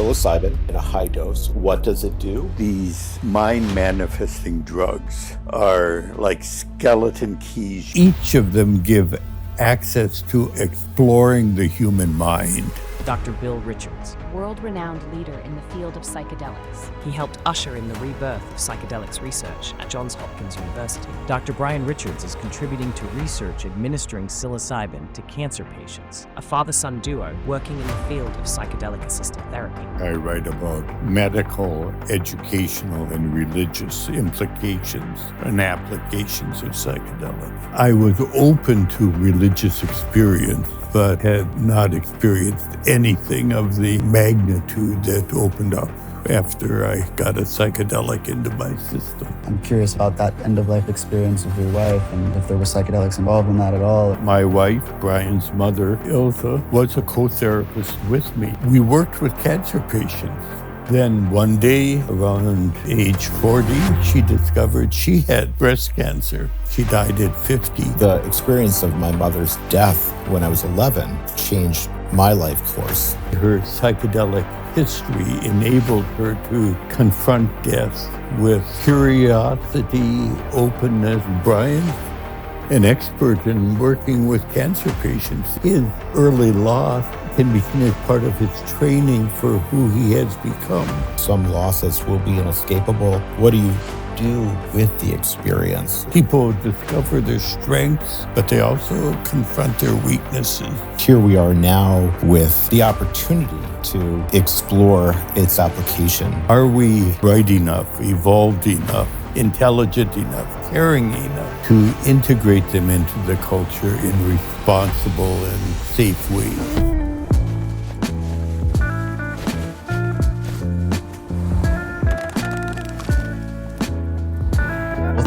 psilocybin in a high dose. What does it do? These mind-manifesting drugs are like skeleton keys. Each of them give access to exploring the human mind. Dr. Bill Richards, world-renowned leader in the field of psychedelics. He helped usher in the rebirth of psychedelics research at Johns Hopkins University. Dr. Brian Richards is contributing to research administering psilocybin to cancer patients, a father-son duo working in the field of psychedelic-assisted therapy. I write about medical, educational, and religious implications and applications of psychedelics. I was open to religious experience, but had not experienced anything of the magnitude that opened up after I got a psychedelic into my system. I'm curious about that end-of-life experience of your wife and if there were psychedelics involved in that at all. My wife, Brian's mother, Ilsa, was a co-therapist with me. We worked with cancer patients. Then one day, around age 40, she discovered she had breast cancer. She died at 50. The experience of my mother's death when I was 11 changed my life course. Her psychedelic history enabled her to confront death with curiosity, openness. Brian, an expert in working with cancer patients, his early loss can be seen as part of his training for who he has become. Some losses will be inescapable. What do you do with the experience? People discover their strengths, but they also confront their weaknesses. Here we are now with the opportunity to explore its application. Are we bright enough, evolved enough, intelligent enough, caring enough to integrate them into the culture in responsible and safe ways?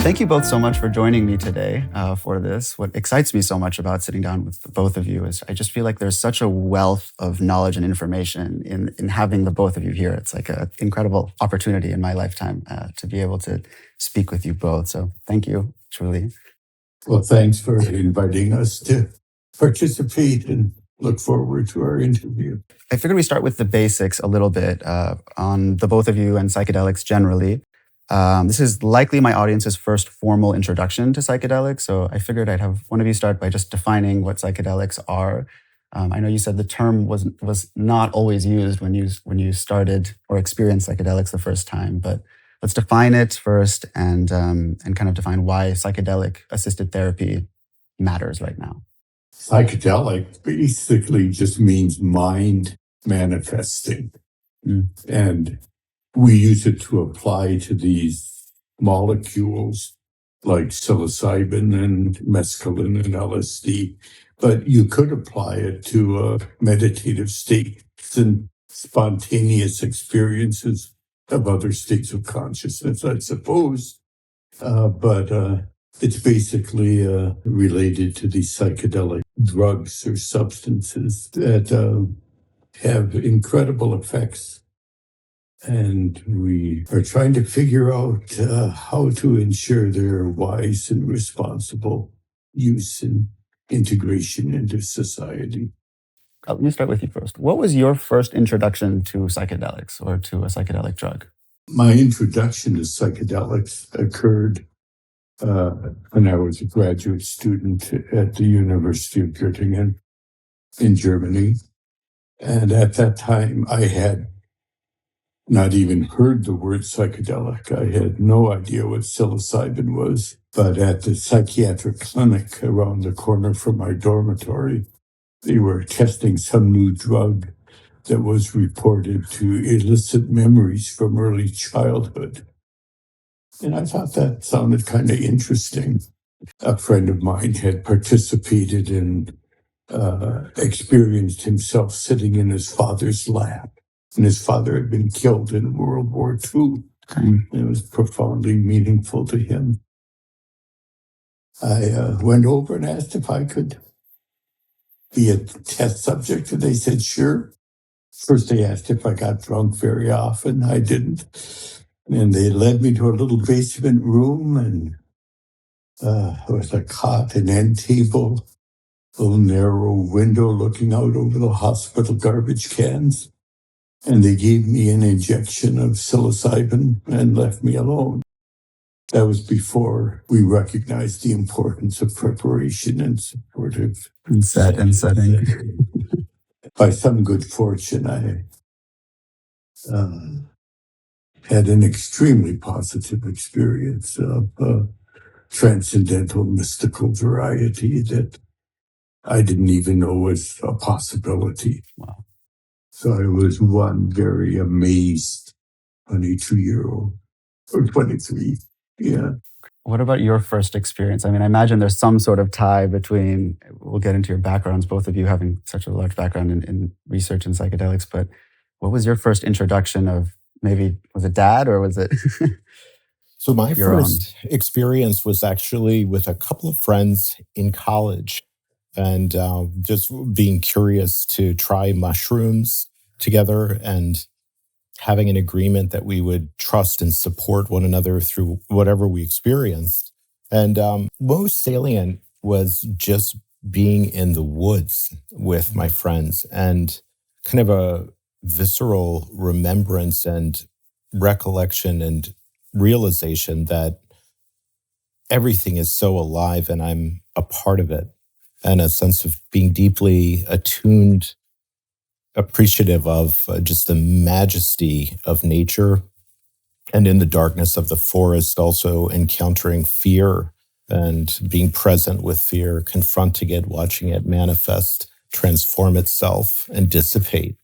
Thank you both so much for joining me today for this. What excites me so much about sitting down with both of you is I just feel like there's such a wealth of knowledge and information in having the both of you here. It's like an incredible opportunity in my lifetime to be able to speak with you both. So thank you, truly. Well, thanks for inviting us to participate and look forward to our interview. I figured we start with the basics a little bit on the both of you and psychedelics generally. This is likely my audience's first formal introduction to psychedelics, so I figured I'd have one of you start by just defining what psychedelics are. I know you said the term was not always used when you started or experienced psychedelics the first time, but let's define it first and kind of define why psychedelic-assisted therapy matters right now. Psychedelic basically just means mind manifesting. And we use it to apply to these molecules like psilocybin and mescaline and LSD, but you could apply it to meditative states and spontaneous experiences of other states of consciousness, I suppose. But it's basically related to these psychedelic drugs or substances that have incredible effects. And we are trying to figure out how to ensure their wise and responsible use and integration into society. Let me start with you first. What was your first introduction to psychedelics or to a psychedelic drug? My introduction to psychedelics occurred when I was a graduate student at the University of Göttingen in Germany. And at that time, I had not even heard the word psychedelic. I had no idea what psilocybin was. But at the psychiatric clinic around the corner from my dormitory, they were testing some new drug that was reported to elicit memories from early childhood. And I thought that sounded kind of interesting. A friend of mine had participated and experienced himself sitting in his father's lap. And his father had been killed in World War II. It was profoundly meaningful to him. I went over and asked if I could be a test subject, and they said, sure. First, they asked if I got drunk very often. I didn't. And they led me to a little basement room, and there was a cot, an end table, a little narrow window looking out over the hospital garbage cans. And they gave me an injection of psilocybin and left me alone. That was before we recognized the importance of preparation and supportive And setting. By some good fortune, I had an extremely positive experience of transcendental mystical variety that I didn't even know was a possibility. Wow. So I was one very amazed 22-year-old or 23. Yeah. What about your first experience? I mean, I imagine there's some sort of tie between, we'll get into your backgrounds, both of you having such a large background in research and psychedelics, but what was your first introduction of, maybe, was it dad or was it So my your own? first experience was actually with a couple of friends in college, and just being curious to try mushrooms together and having an agreement that we would trust and support one another through whatever we experienced. And most salient was just being in the woods with my friends and kind of a visceral remembrance and recollection and realization that everything is so alive and I'm a part of it, and a sense of being deeply attuned, appreciative of just the majesty of nature, and in the darkness of the forest, also encountering fear and being present with fear, confronting it, watching it manifest, transform itself, and dissipate.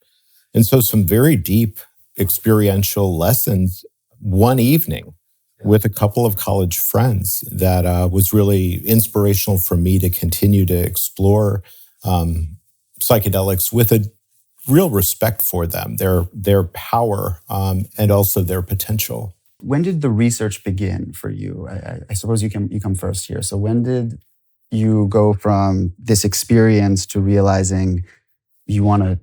And so some very deep experiential lessons one evening with a couple of college friends that was really inspirational for me to continue to explore psychedelics with a real respect for them, their power, and also their potential. When did the research begin for you? I suppose you come first here. So when did you go from this experience to realizing you want to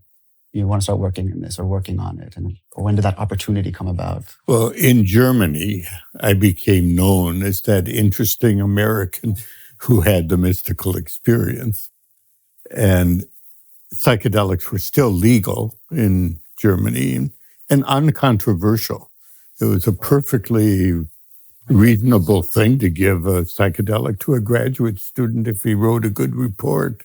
start working in this or working on it? And or when did that opportunity come about? Well, in Germany, I became known as that interesting American who had the mystical experience. And psychedelics were still legal in Germany and uncontroversial. It was a perfectly reasonable thing to give a psychedelic to a graduate student if he wrote a good report,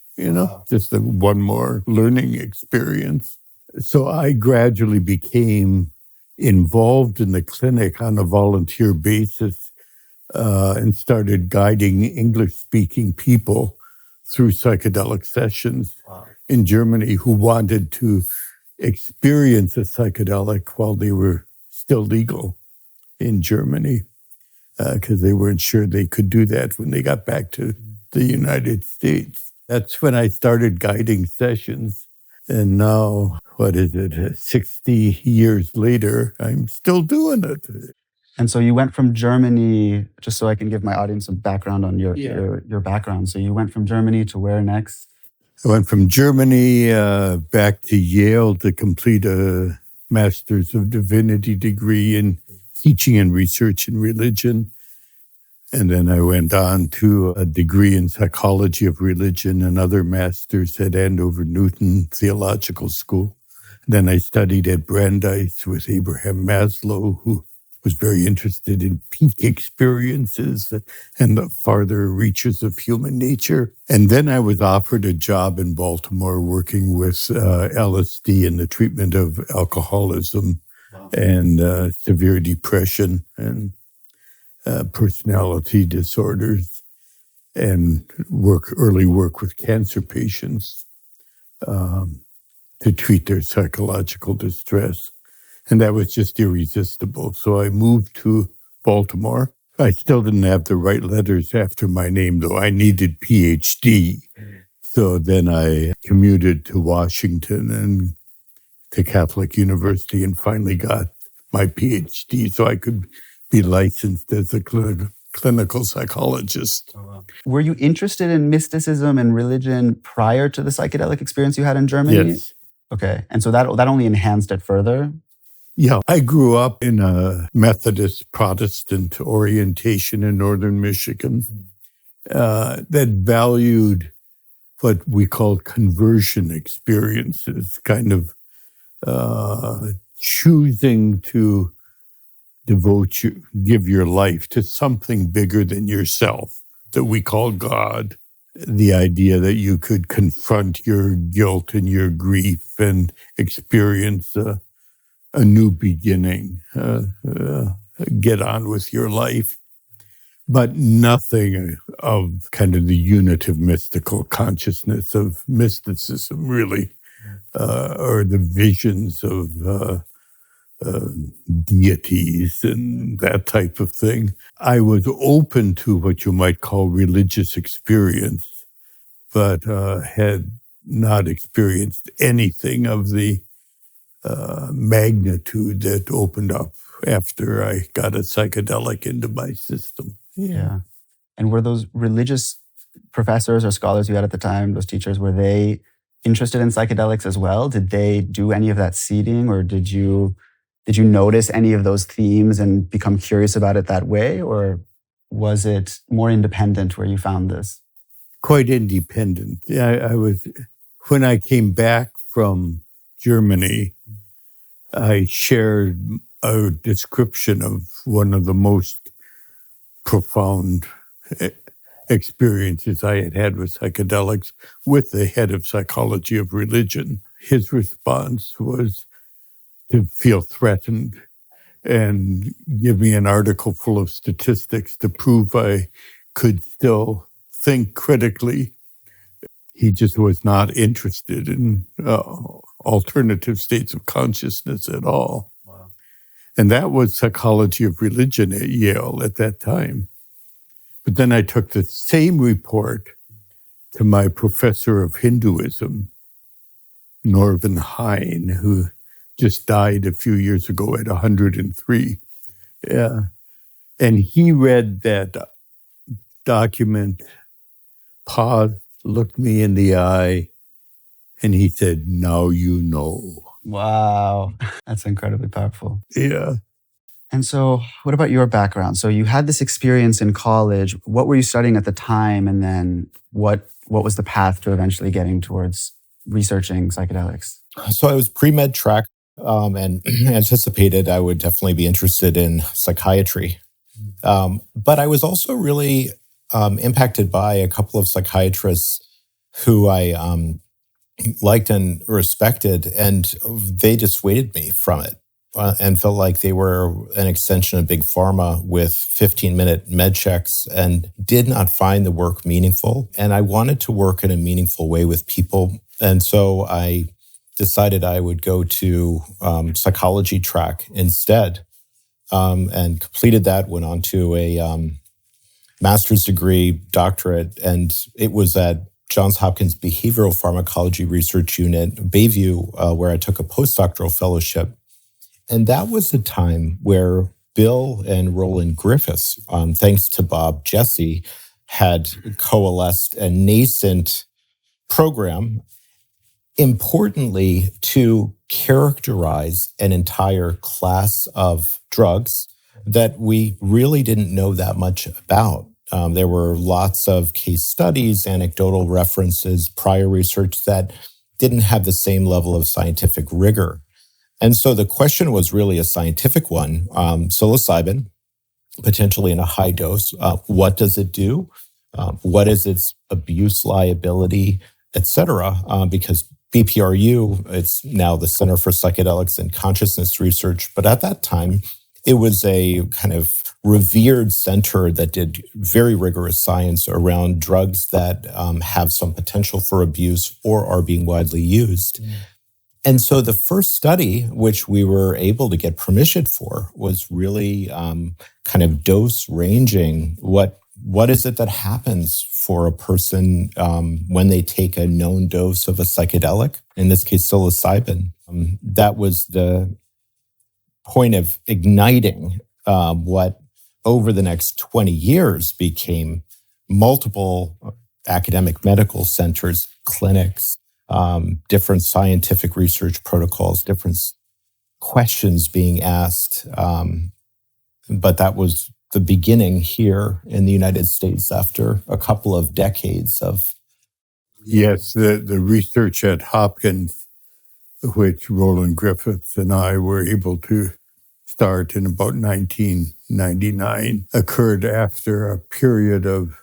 just one more learning experience. So I gradually became involved in the clinic on a volunteer basis and started guiding English-speaking people through psychedelic sessions in Germany who wanted to experience a psychedelic while they were still legal in Germany, because they weren't sure they could do that when they got back to the United States. That's when I started guiding sessions. And now, 60 years later, I'm still doing it. And so you went from Germany, just so I can give my audience some background on your background. So you went from Germany to where next? I went from Germany back to Yale to complete a Master's of Divinity degree in teaching and research in religion. And then I went on to a degree in psychology of religion, another master's at Andover Newton Theological School. Then I studied at Brandeis with Abraham Maslow, who was very interested in peak experiences and the farther reaches of human nature. And then I was offered a job in Baltimore working with LSD in the treatment of alcoholism and severe depression and personality disorders, and early work with cancer patients to treat their psychological distress. And that was just irresistible. So I moved to Baltimore. I still didn't have the right letters after my name, though. I needed PhD. So then I commuted to Washington and to Catholic University and finally got my PhD so I could be licensed as a clinical psychologist. Were you interested in mysticism and religion prior to the psychedelic experience you had in Germany? Yes. Okay. And so that only enhanced it further? Yeah, I grew up in a Methodist Protestant orientation in northern Michigan that valued what we call conversion experiences, kind of choosing to give your life to something bigger than yourself that we call God. The idea that you could confront your guilt and your grief and experience a new beginning, get on with your life, but nothing of kind of the unitive mystical consciousness of mysticism, really, or the visions of deities and that type of thing. I was open to what you might call religious experience, but had not experienced anything of the magnitude that opened up after I got a psychedelic into my system. Yeah. And were those religious professors or scholars you had at the time, those teachers, were they interested in psychedelics as well? Did they do any of that seeding, or did you notice any of those themes and become curious about it that way? Or was it more independent where you found this? Quite independent. I was, when I came back from Germany, I shared a description of one of the most profound experiences I had had with psychedelics with the head of psychology of religion. His response was to feel threatened and give me an article full of statistics to prove I could still think critically. He just was not interested in alternative states of consciousness at all. Wow. And that was psychology of religion at Yale at that time. But then I took the same report to my professor of Hinduism, Norvin Hine, who just died a few years ago at 103. Yeah. And he read that document, paused, looked me in the eye, and he said, "Now you know." Wow. That's incredibly powerful. Yeah. And so what about your background? So you had this experience in college. What were you studying at the time? And then what was the path to eventually getting towards researching psychedelics? So I was pre-med track and anticipated I would definitely be interested in psychiatry. But I was also really impacted by a couple of psychiatrists who I liked and respected, and they dissuaded me from it and felt like they were an extension of Big Pharma with 15-minute med checks and did not find the work meaningful. And I wanted to work in a meaningful way with people. And so I decided I would go to psychology track instead and completed that, went on to a master's degree, doctorate, and it was at Johns Hopkins Behavioral Pharmacology Research Unit, Bayview, where I took a postdoctoral fellowship. And that was the time where Bill and Roland Griffiths, thanks to Bob Jesse, had coalesced a nascent program, importantly, to characterize an entire class of drugs that we really didn't know that much about. There were lots of case studies, anecdotal references, prior research that didn't have the same level of scientific rigor. And so the question was really a scientific one. Psilocybin, potentially in a high dose, what does it do? What is its abuse liability, et cetera? Because BPRU, it's now the Center for Psychedelics and Consciousness Research. But at that time, it was a kind of revered center that did very rigorous science around drugs that have some potential for abuse or are being widely used. Mm. And so the first study, which we were able to get permission for, was really kind of dose ranging. What is it that happens for a person when they take a known dose of a psychedelic, in this case, psilocybin? That was the point of igniting what over the next 20 years became multiple academic medical centers, clinics, different scientific research protocols, different questions being asked. But that was the beginning here in the United States after a couple of decades of... Yes, the research at Hopkins which Roland Griffiths and I were able to start in about 1999, occurred after a period of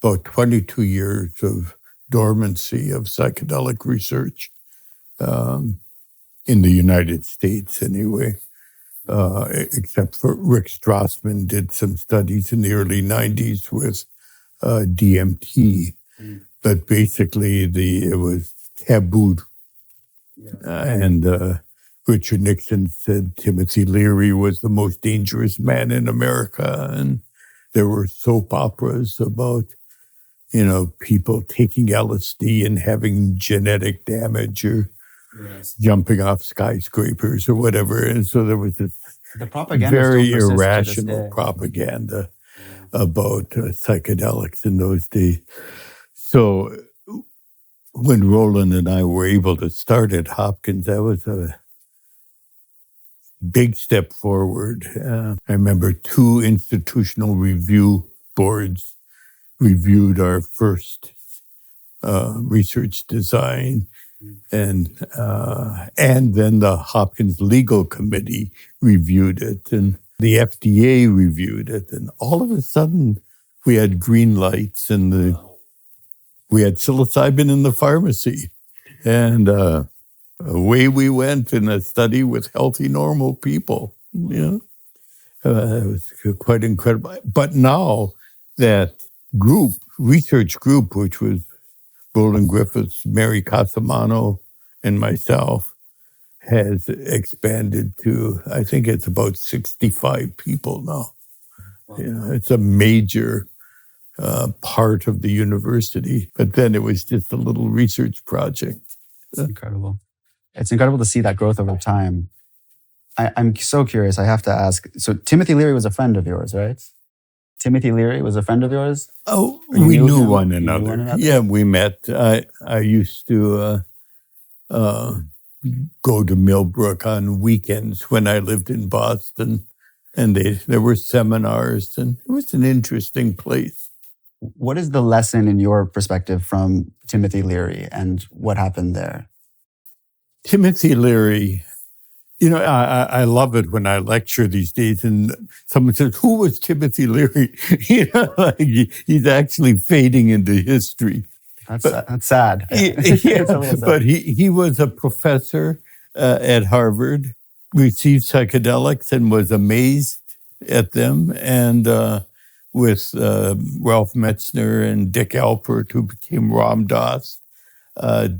about 22 years of dormancy of psychedelic research in the United States anyway. Except for Rick Strassman did some studies in the early 90s with DMT. But basically it was tabooed. And Richard Nixon said Timothy Leary was the most dangerous man in America. And there were soap operas about, people taking LSD and having genetic damage or jumping off skyscrapers or whatever. And so there was this very irrational propaganda about psychedelics in those days. So when Roland and I were able to start at Hopkins, that was a big step forward. I remember 2 institutional review boards reviewed our first research design, and then the Hopkins Legal Committee reviewed it, and the FDA reviewed it, and all of a sudden we had green lights, and we had psilocybin in the pharmacy, and away we went in a study with healthy, normal people. It was quite incredible. But now that research group, which was Roland Griffiths, Mary Casamano, and myself, has expanded to, I think it's about 65 people now. It's a major part of the university. But then it was just a little research project. It's incredible. It's incredible to see that growth over time. I'm so curious, I have to ask. So Timothy Leary was a friend of yours, right? Timothy Leary was a friend of yours? Oh, we knew one another. Yeah, we met. I used to go to Millbrook on weekends when I lived in Boston, and there were seminars, and it was an interesting place. What is the lesson in your perspective from Timothy Leary, and what happened there? Timothy Leary, I love it when I lecture these days and someone says, who was Timothy Leary? He's actually fading into history. That's sad. But he was a professor at Harvard, received psychedelics and was amazed at them. And with Ralph Metzner and Dick Alpert, who became Ram Dass,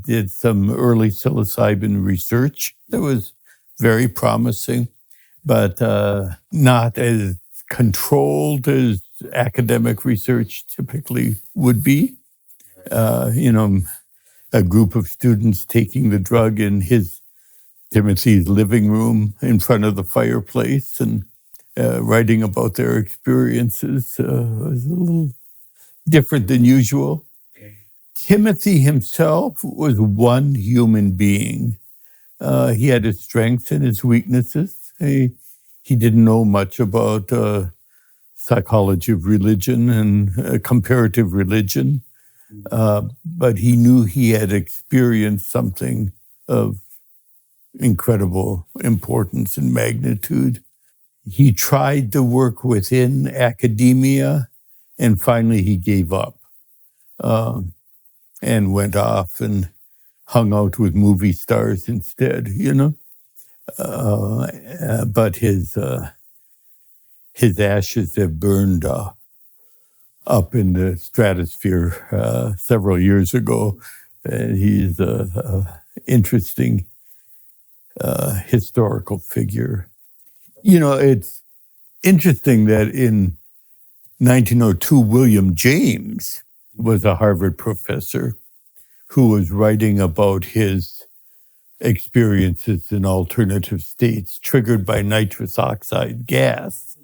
did some early psilocybin research that was very promising, but not as controlled as academic research typically would be. A group of students taking the drug in Timothy's living room in front of the fireplace and writing about their experiences was a little different than usual. Timothy himself was one human being. He had his strengths and his weaknesses. He didn't know much about psychology of religion and comparative religion, but he knew he had experienced something of incredible importance and magnitude. He tried to work within academia, and finally he gave up and went off and hung out with movie stars instead, but his ashes have burned up in the stratosphere several years ago. And he's an interesting historical figure. It's interesting that in 1902, William James was a Harvard professor who was writing about his experiences in alternative states triggered by nitrous oxide gas.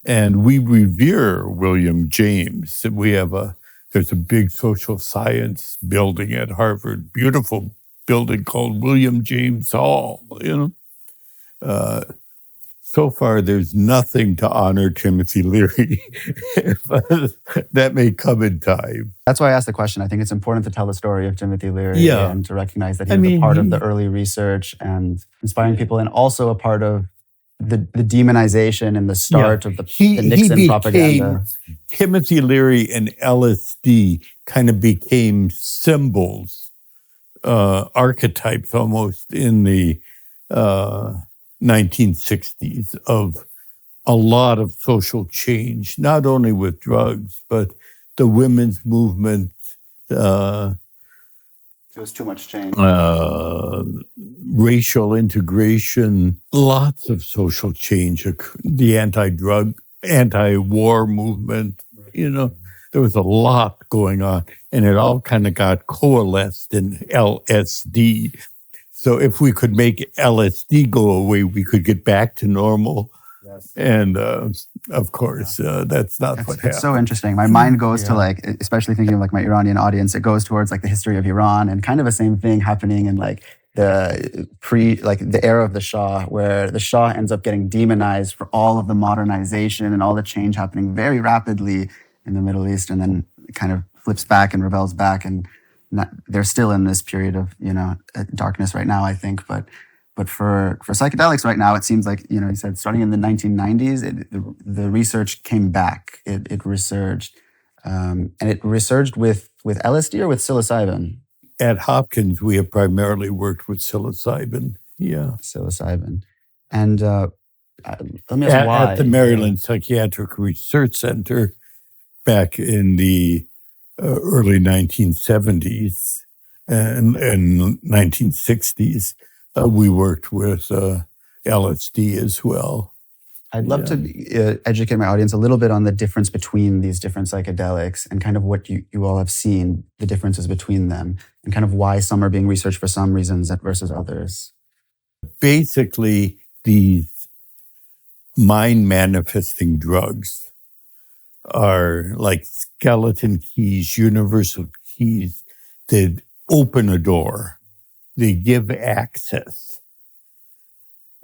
And we revere William James. There's a big social science building at Harvard, beautiful building called William James Hall, so far, there's nothing to honor Timothy Leary. That may come in time. That's why I asked the question. I think it's important to tell the story of Timothy Leary Yeah. and to recognize that he was a part of the early research and inspiring people, and also a part of the demonization and the start of the Nixon propaganda. Timothy Leary and LSD kind of became symbols, archetypes almost in the 1960s of a lot of social change, not only with drugs, but the women's movement. There was too much change. Racial integration, lots of social change, the anti-war movement, there was a lot going on, and it all kind of got coalesced in LSD. So if we could make LSD go away, we could get back to normal. Yes. And of course, that's not what happened. It's so interesting. My mind goes to especially thinking of my Iranian audience, it goes towards the history of Iran and kind of the same thing happening in the era of the Shah, where the Shah ends up getting demonized for all of the modernization and all the change happening very rapidly in the Middle East, and then it kind of flips back and rebels back, and they're still in this period of darkness right now, I think. But for psychedelics right now, it seems like you said starting in the 1990s, the research came back, it resurged, and it resurged with LSD or with psilocybin. At Hopkins, we have primarily worked with psilocybin. Yeah, psilocybin, and let me ask why. At the Maryland Psychiatric Research Center, back in the early 1970s and 1960s, we worked with LSD as well. I'd love to educate my audience a little bit on the difference between these different psychedelics and kind of what you all have seen, the differences between them, and kind of why some are being researched for some reasons versus others. Basically, these mind-manifesting drugs are like skeleton keys, universal keys that open a door. They give access.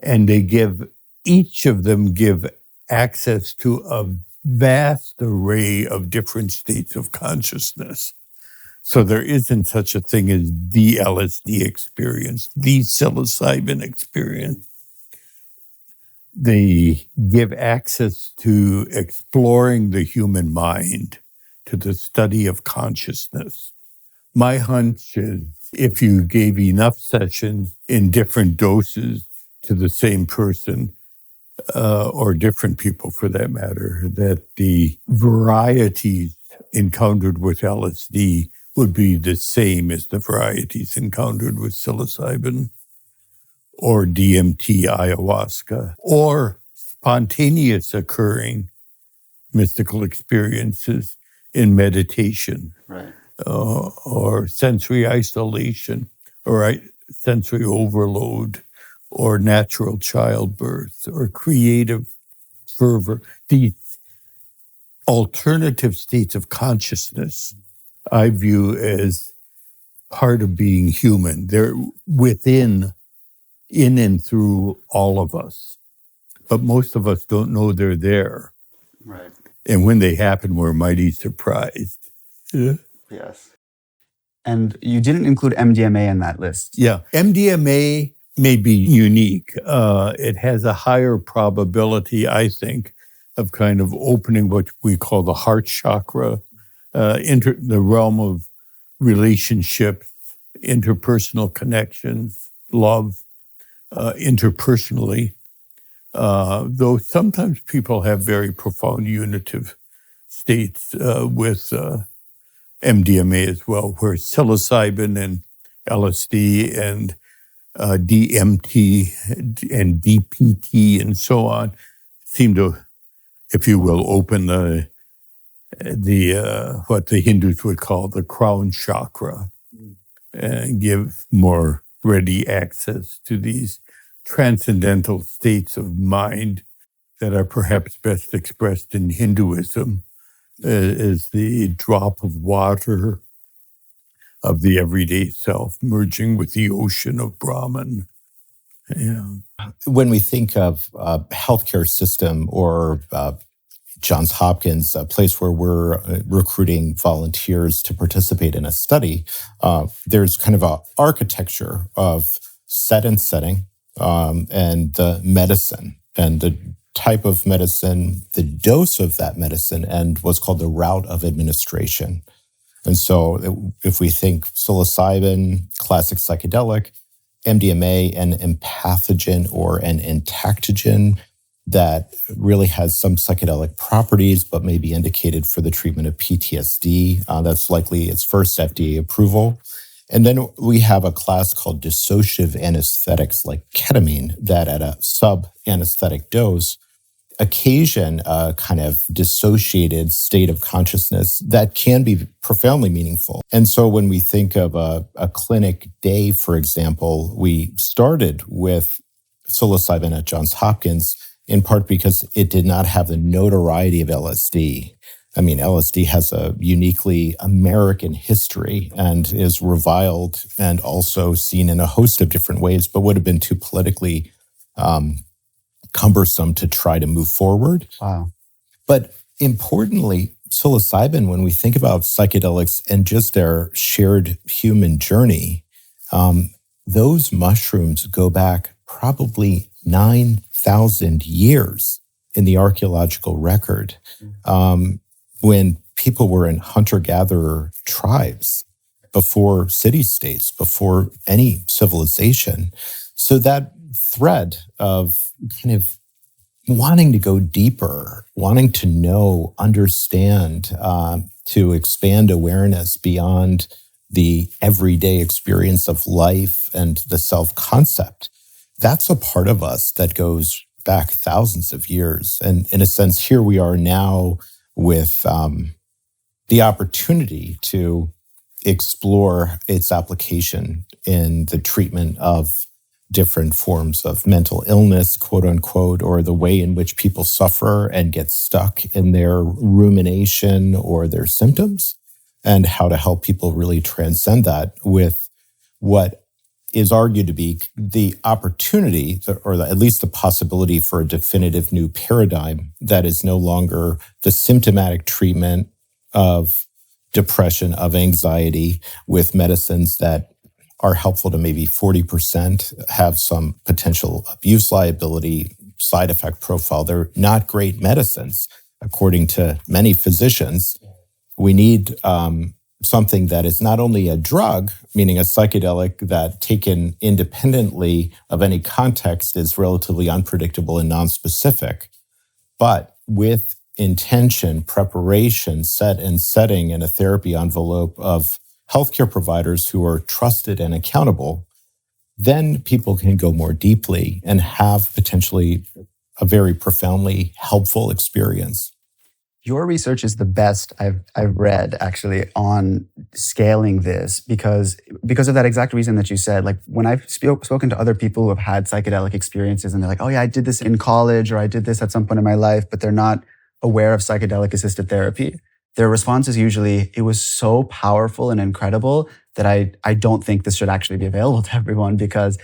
And each of them give access to a vast array of different states of consciousness. So there isn't such a thing as the LSD experience, the psilocybin experience. They give access to exploring the human mind, to the study of consciousness. My hunch is if you gave enough sessions in different doses to the same person, or different people for that matter, that the varieties encountered with LSD would be the same as the varieties encountered with psilocybin or DMT, ayahuasca, or spontaneous occurring mystical experiences in meditation, right, or sensory isolation, or sensory overload, or natural childbirth, or creative fervor. These alternative states of consciousness I view as part of being human. They're in and through all of us. But most of us don't know they're there. Right. And when they happen, we're mighty surprised. Yeah. Yes. And you didn't include MDMA in that list. Yeah. MDMA may be unique. It has a higher probability, I think, of kind of opening what we call the heart chakra, the realm of relationships, interpersonal connections, love, interpersonally. Though sometimes people have very profound unitive states with MDMA as well, where psilocybin and LSD and DMT and DPT and so on seem to, if you will, open the what the Hindus would call the crown chakra and give more ready access to these transcendental states of mind that are perhaps best expressed in Hinduism as the drop of water of the everyday self merging with the ocean of Brahman. Yeah. When we think of a healthcare system or Johns Hopkins, a place where we're recruiting volunteers to participate in a study, there's kind of a architecture of set and setting, and the medicine and the type of medicine, the dose of that medicine, and what's called the route of administration. And so if we think psilocybin, classic psychedelic, MDMA, an empathogen or an entactogen that really has some psychedelic properties, but may be indicated for the treatment of PTSD. That's likely its first FDA approval. And then we have a class called dissociative anesthetics like ketamine that at a sub-anesthetic dose occasion a kind of dissociated state of consciousness that can be profoundly meaningful. And so when we think of a clinic day, for example, we started with psilocybin at Johns Hopkins in part because it did not have the notoriety of LSD. I mean, LSD has a uniquely American history and is reviled and also seen in a host of different ways, but would have been too politically cumbersome to try to move forward. Wow. But importantly, psilocybin, when we think about psychedelics and just their shared human journey, those mushrooms go back probably 9,000 years in the archaeological record, when people were in hunter-gatherer tribes before city-states, before any civilization. So that thread of kind of wanting to go deeper, wanting to know, understand, to expand awareness beyond the everyday experience of life and the self-concept, that's a part of us that goes back thousands of years. And in a sense, here we are now with the opportunity to explore its application in the treatment of different forms of mental illness, quote unquote, or the way in which people suffer and get stuck in their rumination or their symptoms, and how to help people really transcend that with what is argued to be the opportunity, or at least the possibility for a definitive new paradigm that is no longer the symptomatic treatment of depression, of anxiety, with medicines that are helpful to maybe 40%, have some potential abuse liability, side effect profile. They're not great medicines, according to many physicians. We need something that is not only a drug, meaning a psychedelic that taken independently of any context is relatively unpredictable and nonspecific, but with intention, preparation, set and setting, and a therapy envelope of healthcare providers who are trusted and accountable, then people can go more deeply and have potentially a very profoundly helpful experience. Your research is the best I've read actually on scaling this because of that exact reason that you said. Like when I've spoken to other people who have had psychedelic experiences and they're like, oh yeah, I did this in college or I did this at some point in my life, but they're not aware of psychedelic assisted therapy. Their response is usually, it was so powerful and incredible that I don't think this should actually be available to everyone because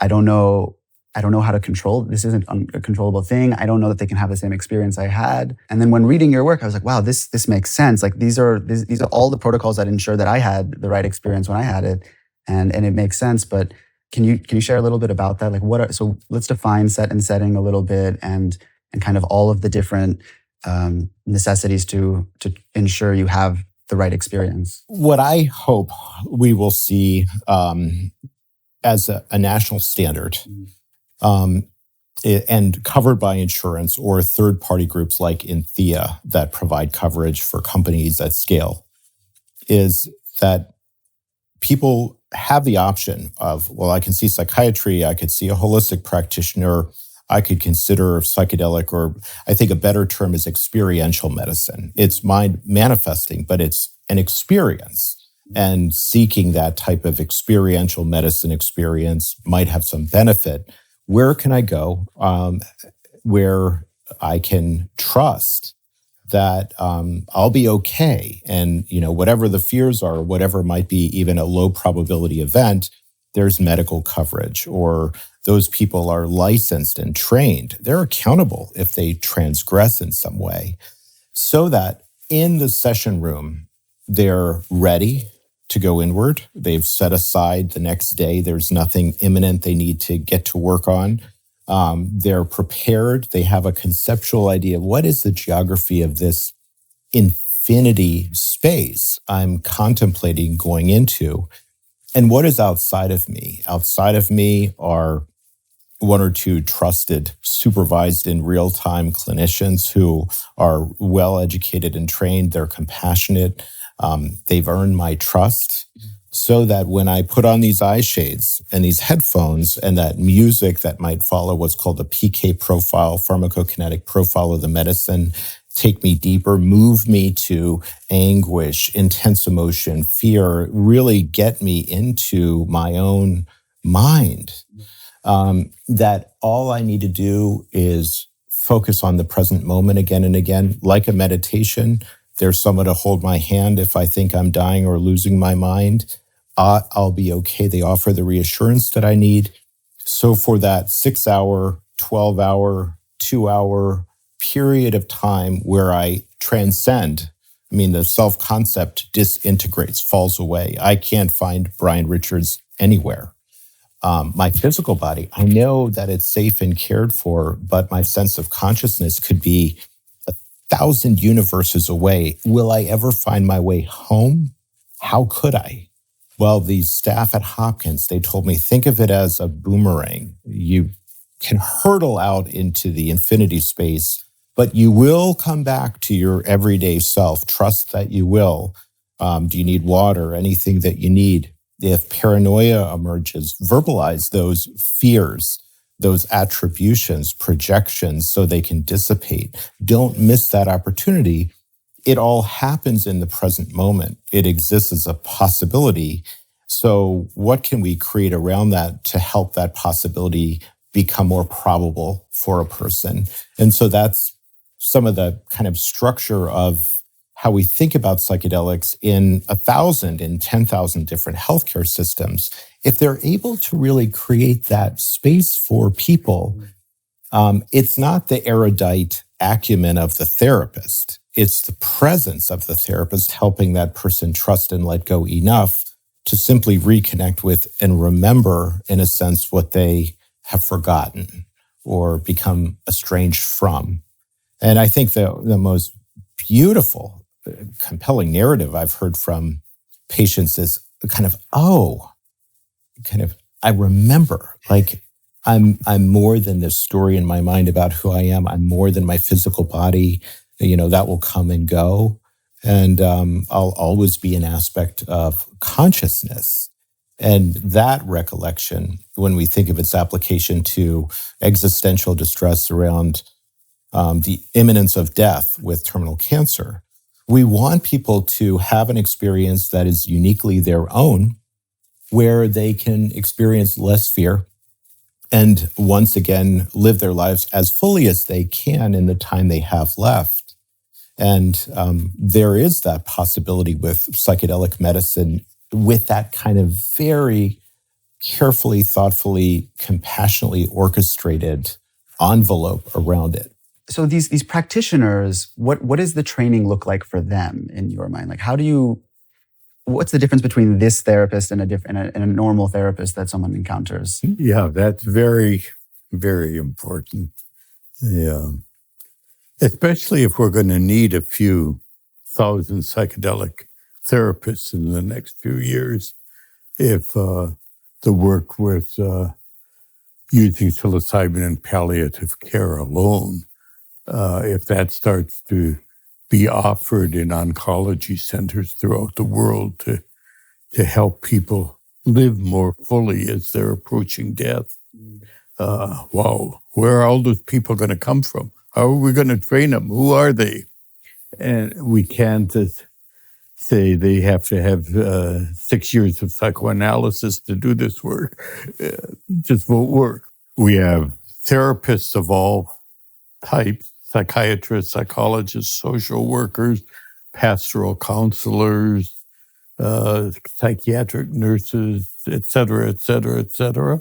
I don't know how to control. This isn't a controllable thing. I don't know that they can have the same experience I had. And then when reading your work, I was like, wow, this makes sense. Like these are all the protocols that ensure that I had the right experience when I had it, and it makes sense. But can you share a little bit about that? Like so let's define set and setting a little bit and kind of all of the different necessities to ensure you have the right experience. What I hope we will see as a national standard, and covered by insurance or third-party groups like Inthea that provide coverage for companies at scale, is that people have the option of, well, I can see psychiatry, I could see a holistic practitioner, I could consider psychedelic, or I think a better term is experiential medicine. It's mind manifesting, but it's an experience. And seeking that type of experiential medicine experience might have some benefit. Where can I go where I can trust that I'll be okay? And, whatever the fears are, whatever might be even a low probability event, there's medical coverage or those people are licensed and trained. They're accountable if they transgress in some way, so that in the session room, they're ready to go inward. They've set aside the next day. There's nothing imminent they need to get to work on. They're prepared. They have a conceptual idea of what is the geography of this infinity space I'm contemplating going into, and what is outside of me. Outside of me are one or two trusted, supervised in real time clinicians who are well educated and trained. They're compassionate. They've earned my trust, so that when I put on these eye shades and these headphones and that music that might follow what's called the PK profile, pharmacokinetic profile of the medicine, take me deeper, move me to anguish, intense emotion, fear, really get me into my own mind. That all I need to do is focus on the present moment again and again, like a meditation. There's someone to hold my hand if I think I'm dying or losing my mind. I'll be okay. They offer the reassurance that I need. So for that 6-hour, 12-hour, 2-hour period of time where I transcend, the self-concept disintegrates, falls away. I can't find Brian Richards anywhere. My physical body, I know that it's safe and cared for, but my sense of consciousness could be 1,000 universes away. Will I ever find my way home? How could I? Well, the staff at Hopkins, they told me, think of it as a boomerang. You can hurtle out into the infinity space, but you will come back to your everyday self. Trust that you will. Do you need water? Anything that you need. If paranoia emerges, verbalize those fears, those attributions, projections, so they can dissipate. Don't miss that opportunity. It all happens in the present moment. It exists as a possibility. So what can we create around that to help that possibility become more probable for a person? And so that's some of the kind of structure of how we think about psychedelics in 1,000 and 10,000 different healthcare systems. If they're able to really create that space for people, it's not the erudite acumen of the therapist. It's the presence of the therapist helping that person trust and let go enough to simply reconnect with and remember, in a sense, what they have forgotten or become estranged from. And I think the most beautiful, compelling narrative I've heard from patients is I remember, like I'm more than this story in my mind about who I am. I'm more than my physical body, that will come and go. And I'll always be an aspect of consciousness. And that recollection, when we think of its application to existential distress around the imminence of death with terminal cancer, we want people to have an experience that is uniquely their own, where they can experience less fear and once again live their lives as fully as they can in the time they have left. And there is that possibility with psychedelic medicine, with that kind of very carefully, thoughtfully, compassionately orchestrated envelope around it. So these practitioners, what does the training look like for them in your mind? Like, what's the difference between this therapist and a normal therapist that someone encounters? Yeah, that's very, very important. Yeah. Especially if we're going to need a few thousand psychedelic therapists in the next few years. If the work with using psilocybin in palliative care alone, if that starts to be offered in oncology centers throughout the world to help people live more fully as they're approaching death. Wow, where are all those people going to come from? How are we going to train them? Who are they? And we can't just say they have to have 6 years of psychoanalysis to do this work. It just won't work. We have therapists of all types, psychiatrists, psychologists, social workers, pastoral counselors, psychiatric nurses, et cetera, et cetera, et cetera.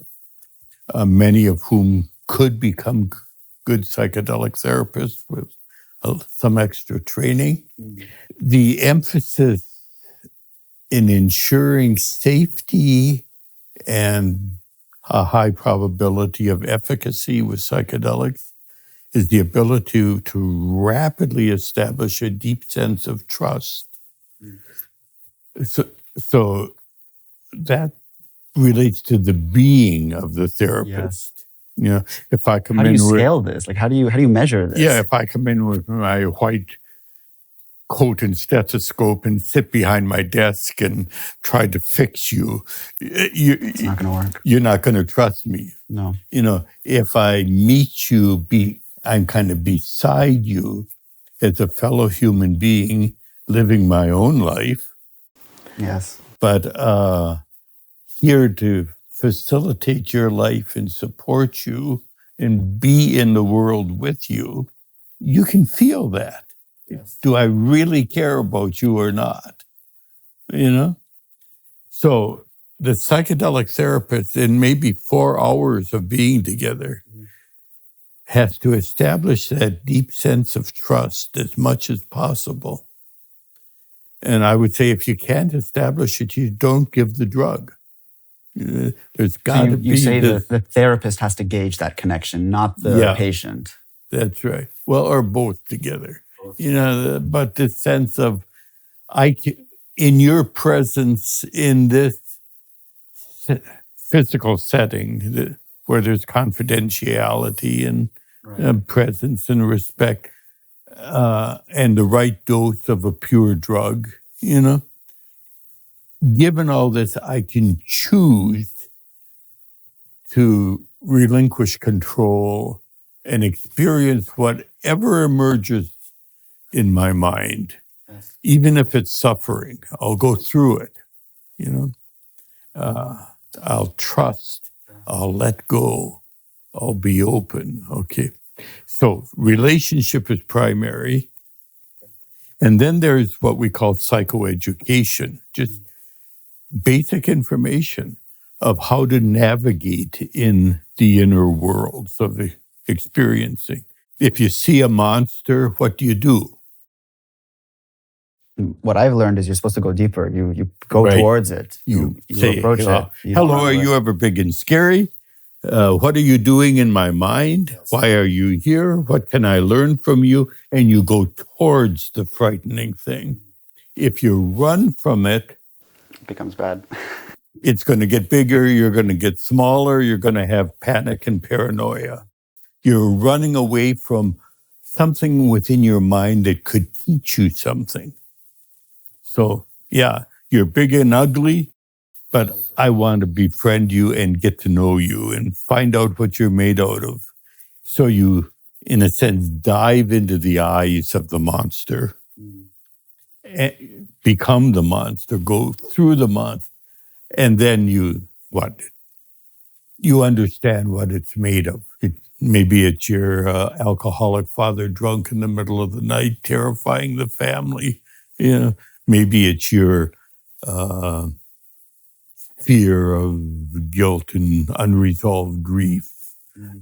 many of whom could become good psychedelic therapists with some extra training. The emphasis in ensuring safety and a high probability of efficacy with psychedelics is the ability to rapidly establish a deep sense of trust. So that relates to the being of the therapist. You know, if I come How do in you with, scale this? Like, how do you measure this? yeah, if I come in with my white coat and stethoscope and sit behind my desk and try to fix you, It's not going to work. You're not going to trust me. No. You know, if I meet you, I'm kind of beside you as a fellow human being living my own life, Yes. but here to facilitate your life and support you and be in the world with you, you can feel that. Yes. Do I really care about you or not? You know? So the psychedelic therapist, in maybe 4 hours of being together, has to establish that deep sense of trust as much as possible. And I would say if you can't establish it, you don't give the drug. There's got to be... You say the therapist has to gauge that connection, not the patient. That's right. Well, or both together. You know, but the sense of, in your presence in this physical setting where there's confidentiality and presence and respect and the right dose of a pure drug, you know, given all this, I can choose to relinquish control and experience whatever emerges in my mind, even if it's suffering. I'll go through it, you know. I'll trust, I'll let go, I'll be open, okay? So relationship is primary. And then there's what we call psychoeducation, just basic information of how to navigate in the inner worlds of the experiencing. If you see a monster, what do you do? What I've learned is you're supposed to go deeper. You go towards it. You say, approach it. Hello, are you ever big and scary? What are you doing in my mind? Why are you here? What can I learn from you? And you go towards the frightening thing. If you run from it, it becomes bad. It's going to get bigger. You're going to get smaller. You're going to have panic and paranoia. You're running away from something within your mind that could teach you something. So, yeah, you're big and ugly, but I want to befriend you and get to know you and find out what you're made out of. So you, in a sense, dive into the eyes of the monster, and become the monster, go through the monster, and then you understand what it's made of. Maybe it's your alcoholic father drunk in the middle of the night, terrifying the family. You know, maybe it's your fear of guilt and unresolved grief.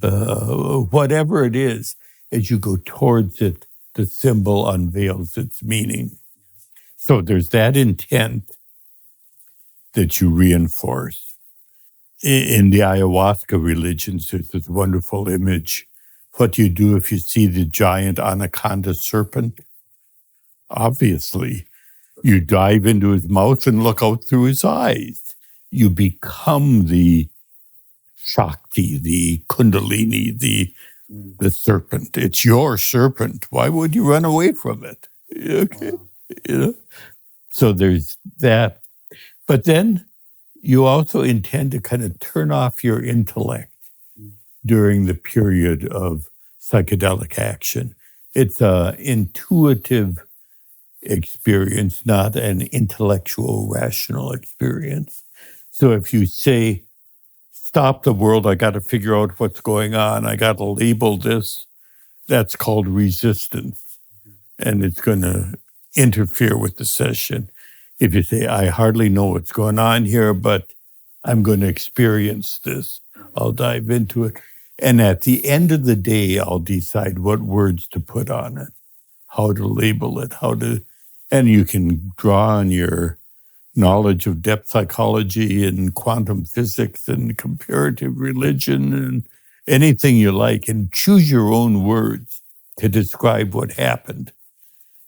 Whatever it is, as you go towards it, the symbol unveils its meaning. So there's that intent that you reinforce. In the ayahuasca religions, there's this wonderful image. What do you do if you see the giant anaconda serpent? Obviously, you dive into his mouth and look out through his eyes. You become the Shakti, the Kundalini, the serpent. It's your serpent. Why would you run away from it? Okay, you know. So there's that. But then you also intend to kind of turn off your intellect during the period of psychedelic action. It's an intuitive experience, not an intellectual, rational experience. So if you say, stop the world, I got to figure out what's going on, I got to label this, that's called resistance. And it's going to interfere with the session. If you say, I hardly know what's going on here, but I'm going to experience this, I'll dive into it. And at the end of the day, I'll decide what words to put on it, how to label it, and you can draw on your knowledge of depth psychology and quantum physics and comparative religion and anything you like, and choose your own words to describe what happened.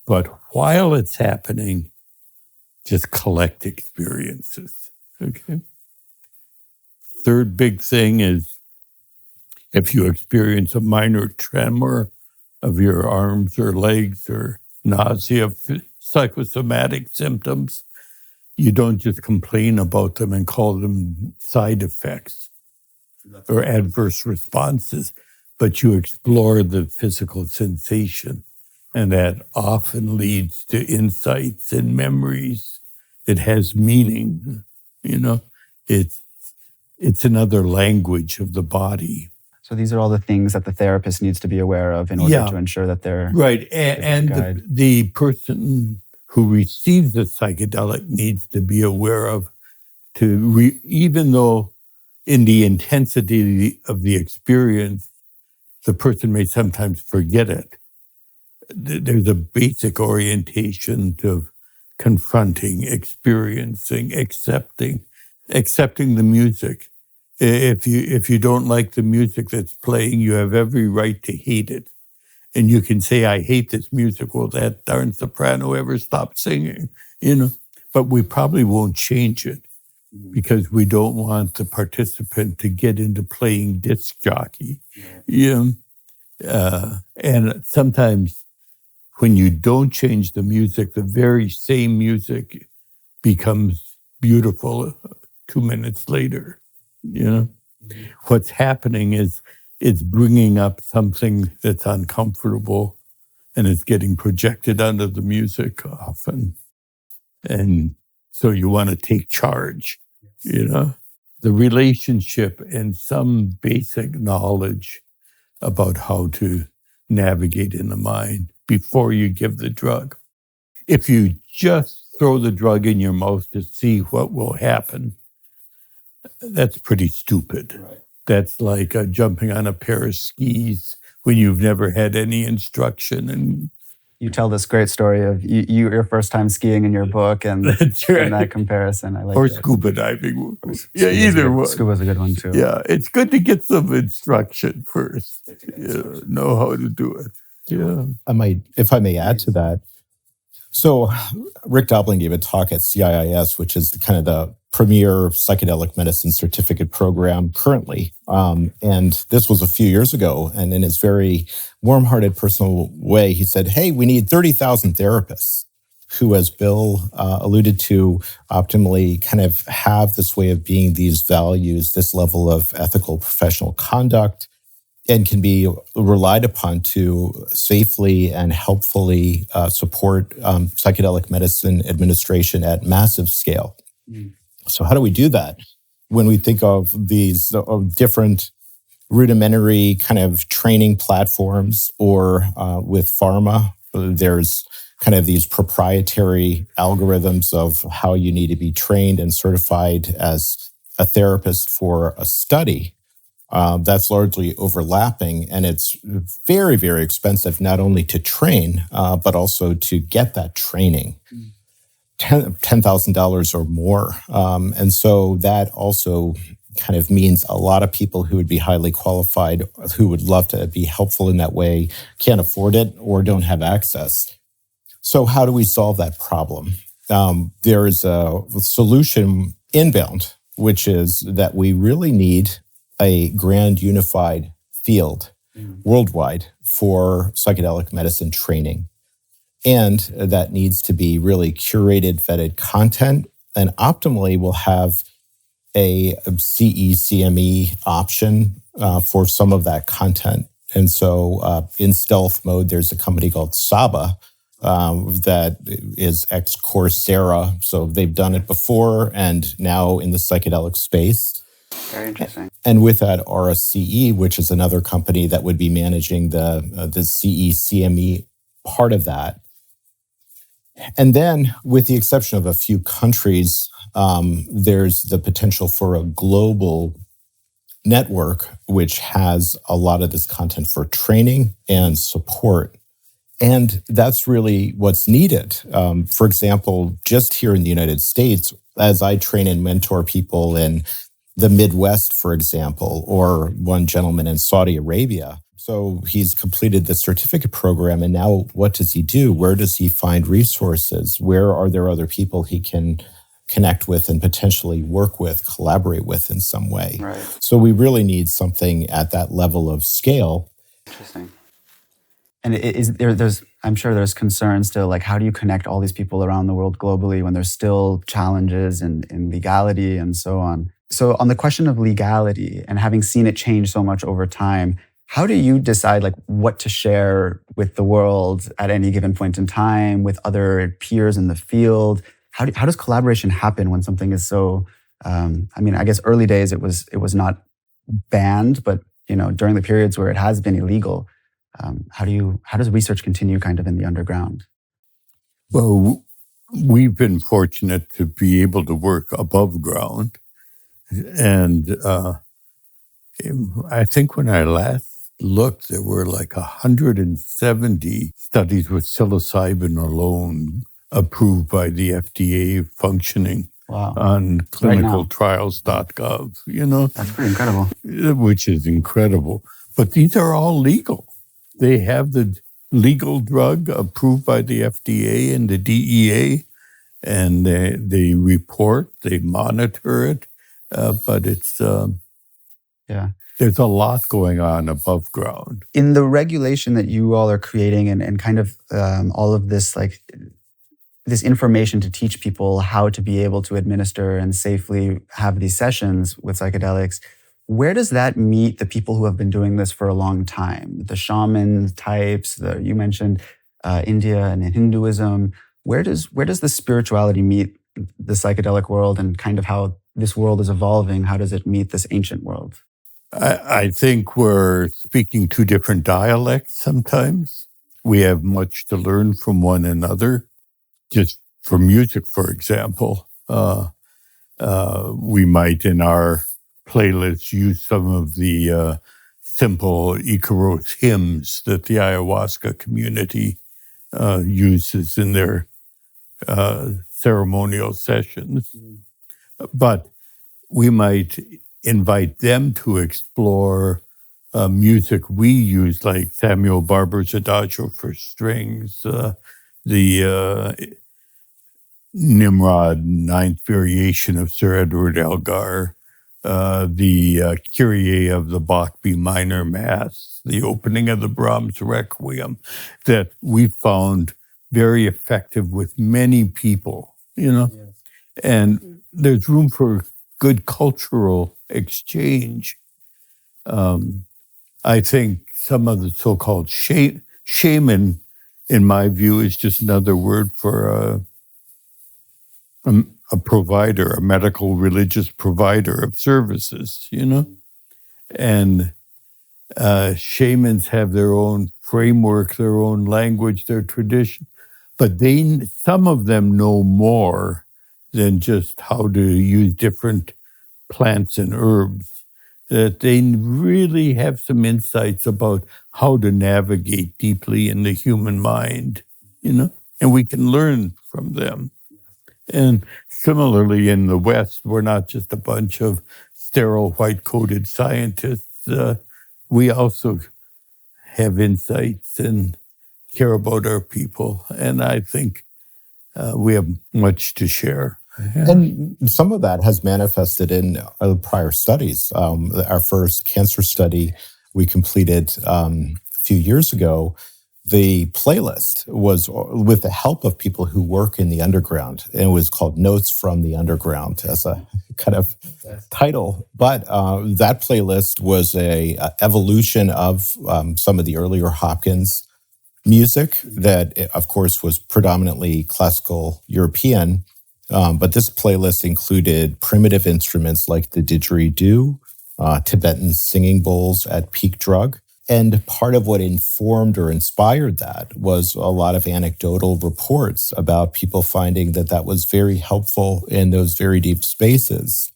But while it's happening, just collect experiences, okay? Third big thing is if you experience a minor tremor of your arms or legs or nausea, psychosomatic symptoms, you don't just complain about them and call them side effects or adverse responses, but you explore the physical sensation. And that often leads to insights and memories. It has meaning, It's another language of the body. So these are all the things that the therapist needs to be aware of in order to ensure that they're right. And the person who receives the psychedelic needs to be aware of, even though in the intensity of the experience, the person may sometimes forget it. There's a basic orientation to confronting, experiencing, accepting the music. If you don't like the music that's playing, you have every right to hate it. And you can say, I hate this music. Well, that darn soprano ever stopped singing, But we probably won't change it because we don't want the participant to get into playing disc jockey. And sometimes when you don't change the music, the very same music becomes beautiful 2 minutes later. What's happening is it's bringing up something that's uncomfortable and it's getting projected onto the music often. And so you want to take charge, The relationship and some basic knowledge about how to navigate in the mind before you give the drug. If you just throw the drug in your mouth to see what will happen, that's pretty stupid. Right. That's like jumping on a pair of skis when you've never had any instruction. And you tell this great story of your first time skiing in your book, and, that's right. And that comparison. I like or that. Scuba diving. Either one. Scuba's a good one too. Yeah, it's good to get some instruction first. Know how to do it. Yeah. If I may add to that. So Rick Doblin gave a talk at CIIS, which is the premier psychedelic medicine certificate program currently. And this was a few years ago. And in his very warm-hearted, personal way, he said, hey, we need 30,000 therapists who, as Bill alluded to, optimally have this way of being, these values, this level of ethical professional conduct, and can be relied upon to safely and helpfully support psychedelic medicine administration at massive scale. So how do we do that? When we think of these different rudimentary training platforms, or with pharma, there's these proprietary algorithms of how you need to be trained and certified as a therapist for a study. That's largely overlapping, and it's very, very expensive not only to train, but also to get that training. $10,000 or more. And so that also means a lot of people who would be highly qualified, who would love to be helpful in that way, can't afford it or don't have access. So how do we solve that problem? There is a solution inbound, which is that we really need a grand unified field worldwide for psychedelic medicine training. And that needs to be really curated, vetted content, and optimally we'll have a CE/CME option for some of that content. And so in stealth mode, there's a company called Saba that is ex-Coursera. So they've done it before and now in the psychedelic space. Very interesting. And with that, RSCE, which is another company that would be managing the CE/CME part of that. And then, with the exception of a few countries, there's the potential for a global network which has a lot of this content for training and support. And that's really what's needed. For example, just here in the United States, as I train and mentor people in the Midwest, for example, or one gentleman in Saudi Arabia. So he's completed the certificate program, and now what does he do? Where does he find resources? Where are there other people he can connect with and potentially work with, collaborate with in some way? Right. So we really need something at that level of scale. Interesting. And there's I'm sure there's concerns still, like how do you connect all these people around the world globally when there's still challenges in legality and so on. So on the question of legality and having seen it change so much over time, how do you decide like what to share with the world at any given point in time, with other peers in the field? How does collaboration happen when something is so, I guess early days it was not banned, but during the periods where it has been illegal, how does research continue kind of in the underground? Well, we've been fortunate to be able to work above ground. And I think when I last looked, there were like 170 studies with psilocybin alone approved by the FDA functioning on clinicaltrials.gov, That's pretty incredible. Which is incredible. But these are all legal. They have the legal drug approved by the FDA and the DEA, and they report, they monitor it, but it's there's a lot going on above ground. In the regulation that you all are creating and kind of all of this this information to teach people how to be able to administer and safely have these sessions with psychedelics, where does that meet the people who have been doing this for a long time? The shaman types, you mentioned India and Hinduism. Where does the spirituality meet the psychedelic world, and kind of how this world is evolving? How does it meet this ancient world? I think we're speaking two different dialects sometimes. We have much to learn from one another. Just for music, for example, we might in our playlists use some of the simple Icaros hymns that the ayahuasca community uses in their ceremonial sessions. But we might invite them to explore music we use, like Samuel Barber's Adagio for strings, the Nimrod Ninth Variation of Sir Edward Elgar, the Kyrie of the Bach B minor Mass, the opening of the Brahms Requiem, that we found very effective with many people, and there's room for good cultural exchange. I think some of the so-called shaman, in my view, is just another word for a provider, a medical religious provider of services, And shamans have their own framework, their own language, their tradition, but some of them know more than just how to use different plants and herbs, that they really have some insights about how to navigate deeply in the human mind, and we can learn from them. And similarly, in the West, we're not just a bunch of sterile, white-coated scientists. We also have insights and care about our people. And I think we have much to share. Yeah. And some of that has manifested in prior studies. Our first cancer study we completed a few years ago, the playlist was with the help of people who work in the underground. And it was called Notes from the Underground as a kind of title. But that playlist was a evolution of some of the earlier Hopkins music that, of course, was predominantly classical European. But this playlist included primitive instruments like the didgeridoo, Tibetan singing bowls at peak drug. And part of what informed or inspired that was a lot of anecdotal reports about people finding that was very helpful in those very deep spaces.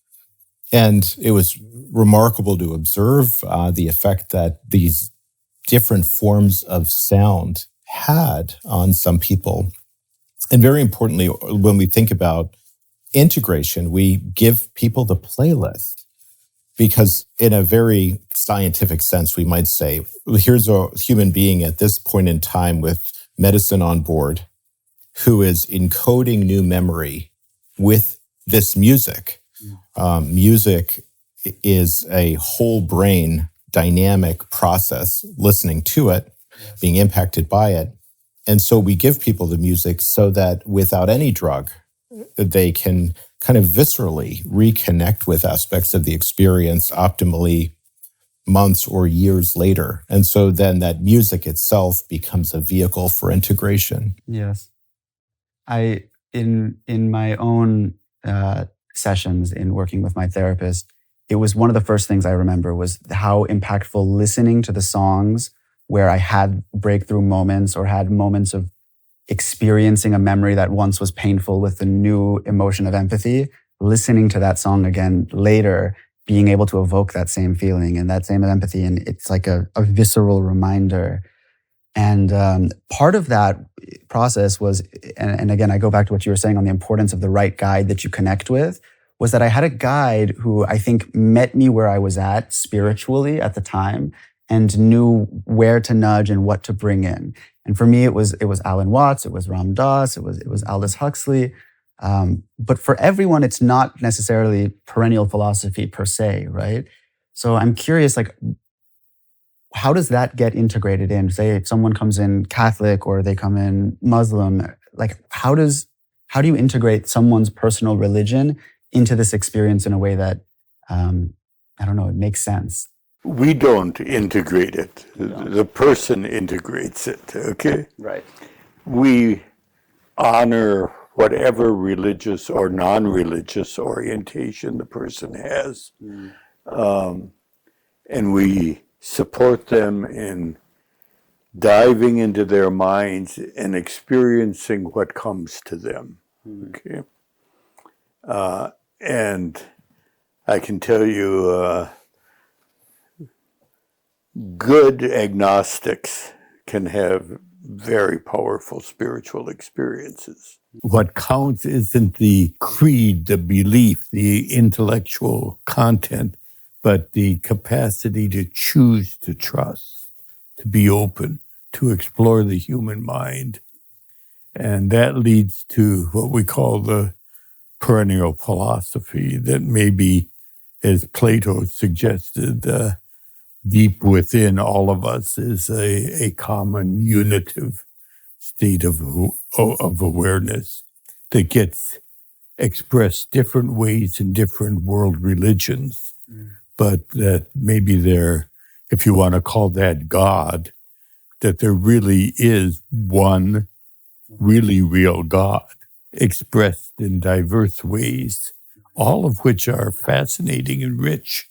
And it was remarkable to observe the effect that these different forms of sound had on some people. And very importantly, when we think about integration, we give people the playlist because in a very scientific sense, we might say, well, here's a human being at this point in time with medicine on board who is encoding new memory with this music. Music is a whole brain dynamic process, listening to it, being impacted by it. And so we give people the music so that without any drug, they can kind of viscerally reconnect with aspects of the experience optimally months or years later. And so then that music itself becomes a vehicle for integration. Yes. In my own sessions in working with my therapist, it was one of the first things I remember was how impactful listening to the songs where I had breakthrough moments or had moments of experiencing a memory that once was painful with the new emotion of empathy, listening to that song again later, being able to evoke that same feeling and that same empathy. And it's like a visceral reminder. And part of that process was, and again, I go back to what you were saying on the importance of the right guide that you connect with, was that I had a guide who I think met me where I was at spiritually at the time and knew where to nudge and what to bring in. And for me, it was Alan Watts, it was Ram Dass, it was Aldous Huxley. But for everyone, it's not necessarily perennial philosophy per se, right? So I'm curious, like, how does that get integrated in? Say if someone comes in Catholic or they come in Muslim, like how do you integrate someone's personal religion into this experience in a way that, I don't know, it makes sense? We don't integrate it. The person integrates it, okay? Right. We honor whatever religious or non-religious orientation the person has. And we support them in diving into their minds and experiencing what comes to them, okay? And I can tell you, good agnostics can have very powerful spiritual experiences. What counts isn't the creed, the belief, the intellectual content, but the capacity to choose to trust, to be open, to explore the human mind. And that leads to what we call the perennial philosophy that maybe, as Plato suggested, deep within all of us is a common unitive state of awareness that gets expressed different ways in different world religions, but that maybe there, if you want to call that God, that there really is one really real God expressed in diverse ways, all of which are fascinating and rich.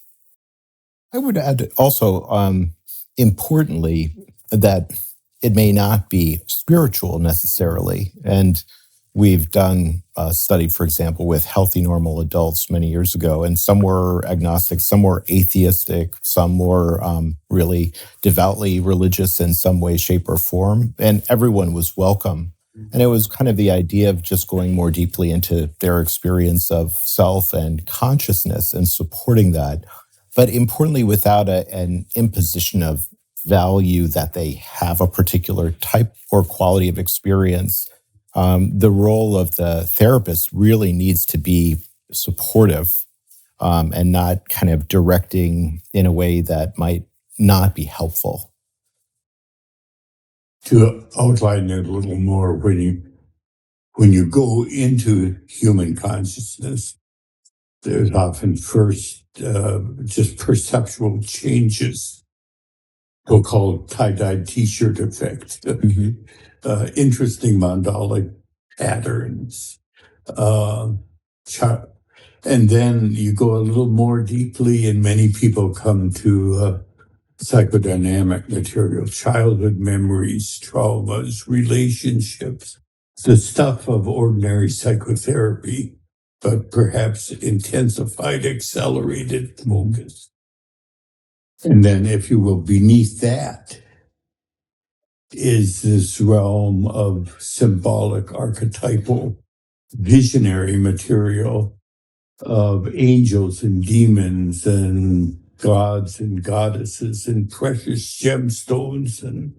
I would add also, importantly, that it may not be spiritual necessarily. And we've done a study, for example, with healthy, normal adults many years ago, and some were agnostic, some were atheistic, some were really devoutly religious in some way, shape, or form. And everyone was welcome. And it was kind of the idea of just going more deeply into their experience of self and consciousness and supporting that. But importantly, without an imposition of value that they have a particular type or quality of experience. The role of the therapist really needs to be supportive and not kind of directing in a way that might not be helpful. To outline it a little more, when you go into human consciousness, there's often first just perceptual changes, so-called tie-dyed T-shirt effect, interesting mandalic patterns. And then you go a little more deeply, and many people come to psychodynamic material, childhood memories, traumas, relationships, the stuff of ordinary psychotherapy but perhaps intensified, accelerated focus. And then, if you will, beneath that is this realm of symbolic, archetypal, visionary material of angels and demons and gods and goddesses and precious gemstones and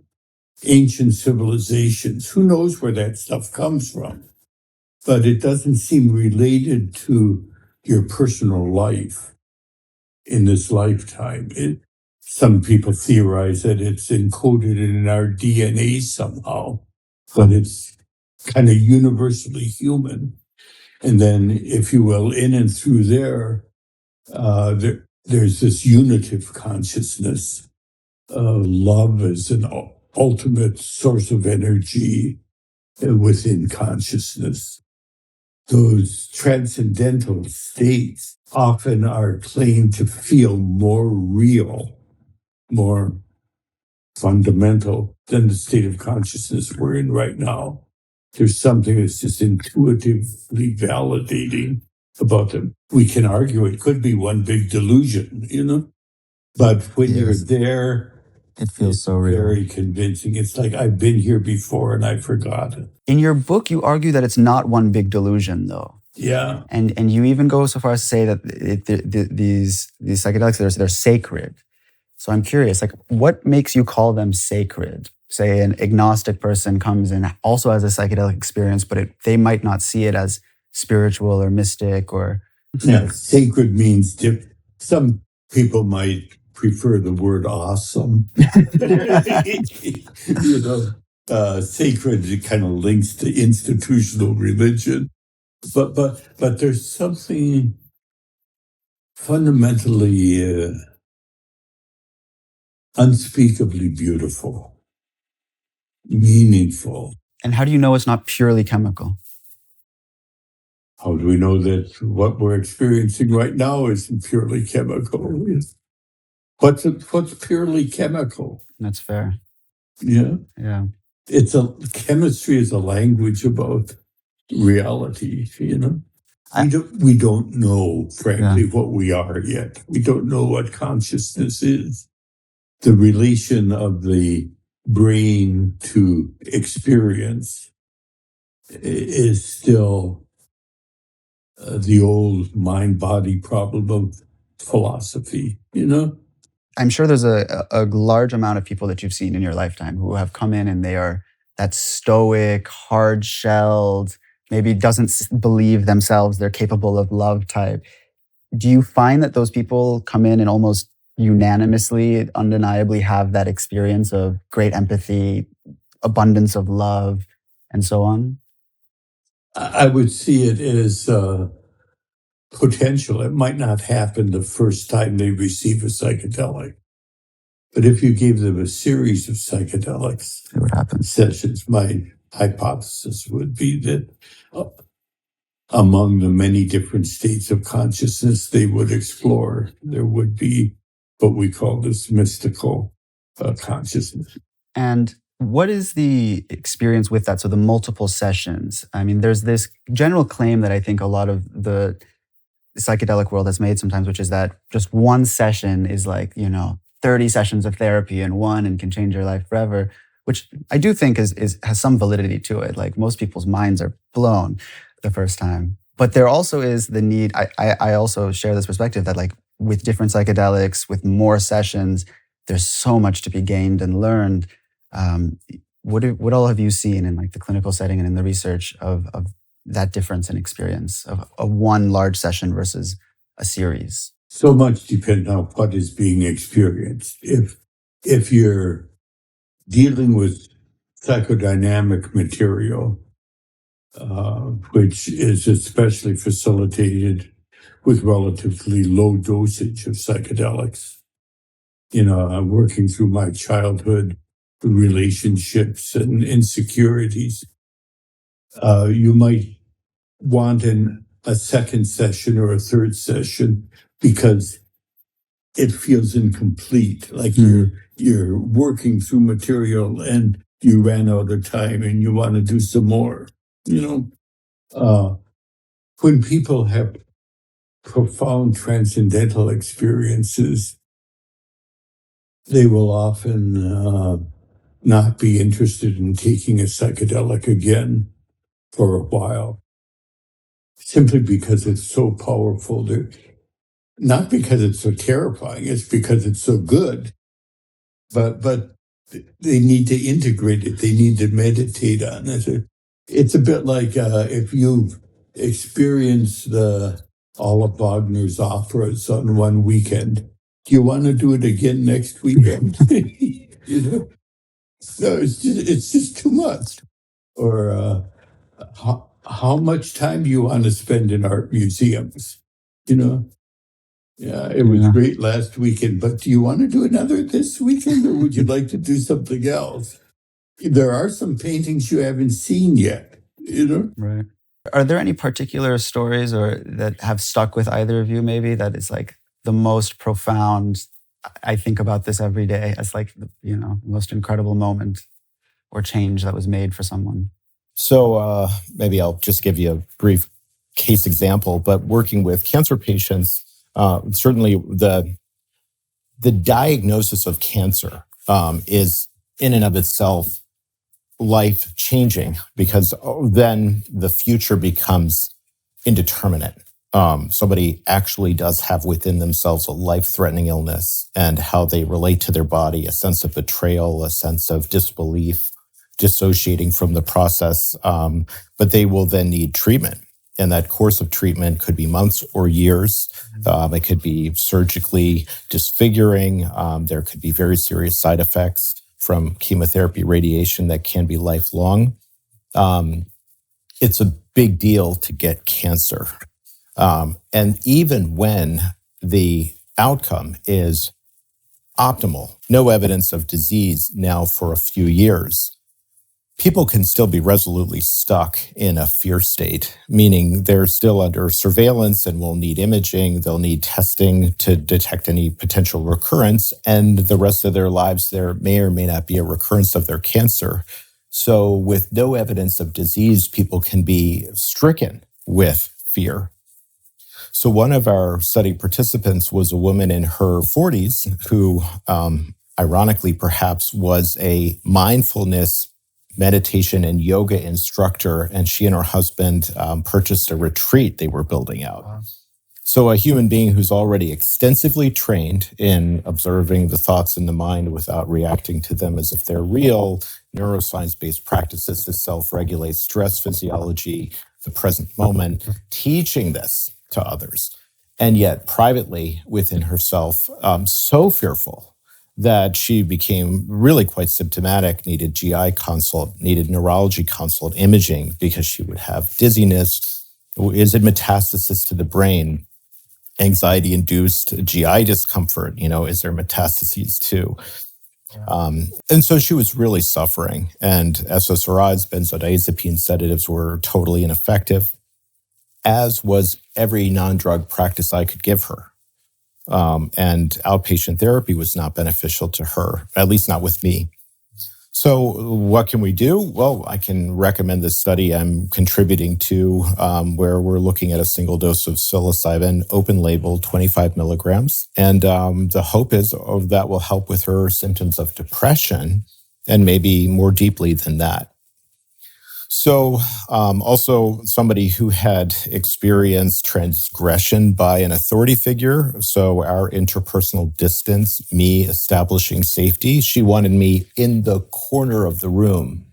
ancient civilizations. Who knows where that stuff comes from? But it doesn't seem related to your personal life in this lifetime. Some people theorize that it's encoded in our DNA somehow, but it's kind of universally human. And then, if you will, in and through there's this unitive consciousness. Love is an ultimate source of energy within consciousness. Those transcendental states often are claimed to feel more real, more fundamental than the state of consciousness we're in right now. There's something that's just intuitively validating about them. We can argue it could be one big delusion, but when you're there, it feels so real. Very convincing. It's like I've been here before and I forgot it. In your book, you argue that it's not one big delusion, though. Yeah. And you even go so far as to say that these psychedelics, they're sacred. So I'm curious, like, what makes you call them sacred? Say an agnostic person comes in also has a psychedelic experience, but they might not see it as spiritual or mystic or... Yeah, sacred means some people might prefer the word awesome. Sacred, it kind of links to institutional religion. But there's something fundamentally unspeakably beautiful, meaningful. And how do you know it's not purely chemical? How do we know that what we're experiencing right now isn't purely chemical? What's purely chemical? That's fair. Yeah. Yeah. Chemistry is a language about reality, We don't know, frankly, what we are yet. We don't know what consciousness is. The relation of the brain to experience is still the old mind-body problem of philosophy, I'm sure there's a large amount of people that you've seen in your lifetime who have come in and they are that stoic, hard-shelled, maybe doesn't believe themselves they're capable of love type. Do you find that those people come in and almost unanimously, undeniably have that experience of great empathy, abundance of love, and so on? I would see it as potential. It might not happen the first time they receive a psychedelic. But if you gave them a series of psychedelics It would happen. sessions, my hypothesis would be that among the many different states of consciousness they would explore, there would be what we call this mystical consciousness. And what is the experience with that? So the multiple sessions. I mean, there's this general claim that I think a lot of the psychedelic world has made sometimes, which is that just one session is like, 30 sessions of therapy in one and can change your life forever, which I do think has some validity to it. Like most people's minds are blown the first time. But there also is the need, I also share this perspective that like with different psychedelics, with more sessions, there's so much to be gained and learned. What all have you seen in like the clinical setting and in the research of that difference in experience of a one large session versus a series? So much depends on what is being experienced. If you're dealing with psychodynamic material, which is especially facilitated with relatively low dosage of psychedelics, I'm working through my childhood relationships and insecurities. You might want a second session or a third session because it feels incomplete, like you're working through material and you ran out of time and you want to do some more, when people have profound transcendental experiences, they will often not be interested in taking a psychedelic again for a while, simply because it's so powerful. Not because it's so terrifying, it's because it's so good. But they need to integrate it. They need to meditate on it. It's a bit like if you've experienced all of Wagner's operas on one weekend, do you want to do it again next weekend? You know, no, it's just too much. Or how much time do you want to spend in art museums? You know, yeah, it was great last weekend, but do you want to do another this weekend, or would you like to do something else? There are some paintings you haven't seen yet, you know? Right. Are there any particular stories or that have stuck with either of you, maybe, that is like the most profound? I think about this every day as like, most incredible moment or change that was made for someone. So maybe I'll just give you a brief case example, but working with cancer patients, certainly the diagnosis of cancer is in and of itself life-changing, because then the future becomes indeterminate. Somebody actually does have within themselves a life-threatening illness, and how they relate to their body, a sense of betrayal, a sense of disbelief, dissociating from the process, but they will then need treatment. And that course of treatment could be months or years. It could be surgically disfiguring. There could be very serious side effects from chemotherapy, radiation that can be lifelong. It's a big deal to get cancer. And even when the outcome is optimal, no evidence of disease now for a few years, people can still be resolutely stuck in a fear state, meaning they're still under surveillance and will need imaging. They'll need testing to detect any potential recurrence. And the rest of their lives, there may or may not be a recurrence of their cancer. So with no evidence of disease, people can be stricken with fear. So one of our study participants was a woman in her 40s who, ironically perhaps, was a mindfulness, meditation, and yoga instructor, and she and her husband purchased a retreat they were building out. Wow. So a human being who's already extensively trained in observing the thoughts in the mind without reacting to them as if they're real, neuroscience-based practices to self-regulate stress physiology, the present moment, teaching this to others, and yet privately within herself, so fearful that she became really quite symptomatic, needed GI consult, needed neurology consult, imaging, because she would have dizziness. Is it metastasis to the brain? Anxiety-induced GI discomfort, is there metastases too? And so she was really suffering, and SSRIs, benzodiazepine sedatives, were totally ineffective, as was every non-drug practice I could give her. And outpatient therapy was not beneficial to her, at least not with me. So what can we do? Well, I can recommend this study I'm contributing to, where we're looking at a single dose of psilocybin, open label, 25 milligrams. And the hope is that will help with her symptoms of depression, and maybe more deeply than that. So also somebody who had experienced transgression by an authority figure. So our interpersonal distance, me establishing safety, she wanted me in the corner of the room,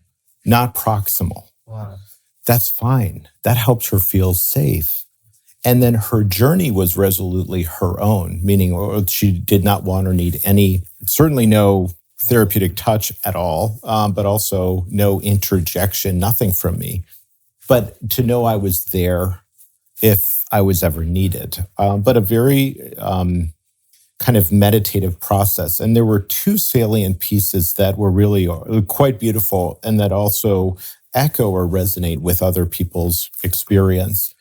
not proximal. Wow. That's fine. That helped her feel safe. And then her journey was resolutely her own, meaning she did not want or need certainly no therapeutic touch at all, but also no interjection, nothing from me. But to know I was there if I was ever needed. But a very kind of meditative process. And there were two salient pieces that were really quite beautiful and that also echo or resonate with other people's experience.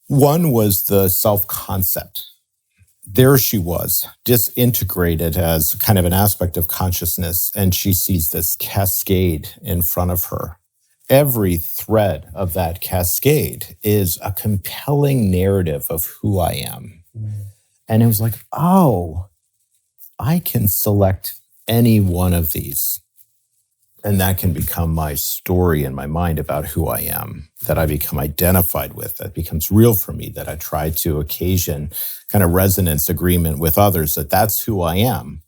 One was the self-concept. There she was, disintegrated as kind of an aspect of consciousness, and she sees this cascade in front of her. every thread of that cascade is a compelling narrative of who I am. And it was like, oh, I can select any one of these. And that can become my story in my mind about who I am, that I become identified with, that becomes real for me, that I try to occasion kind of resonance agreement with others, that that's who I am.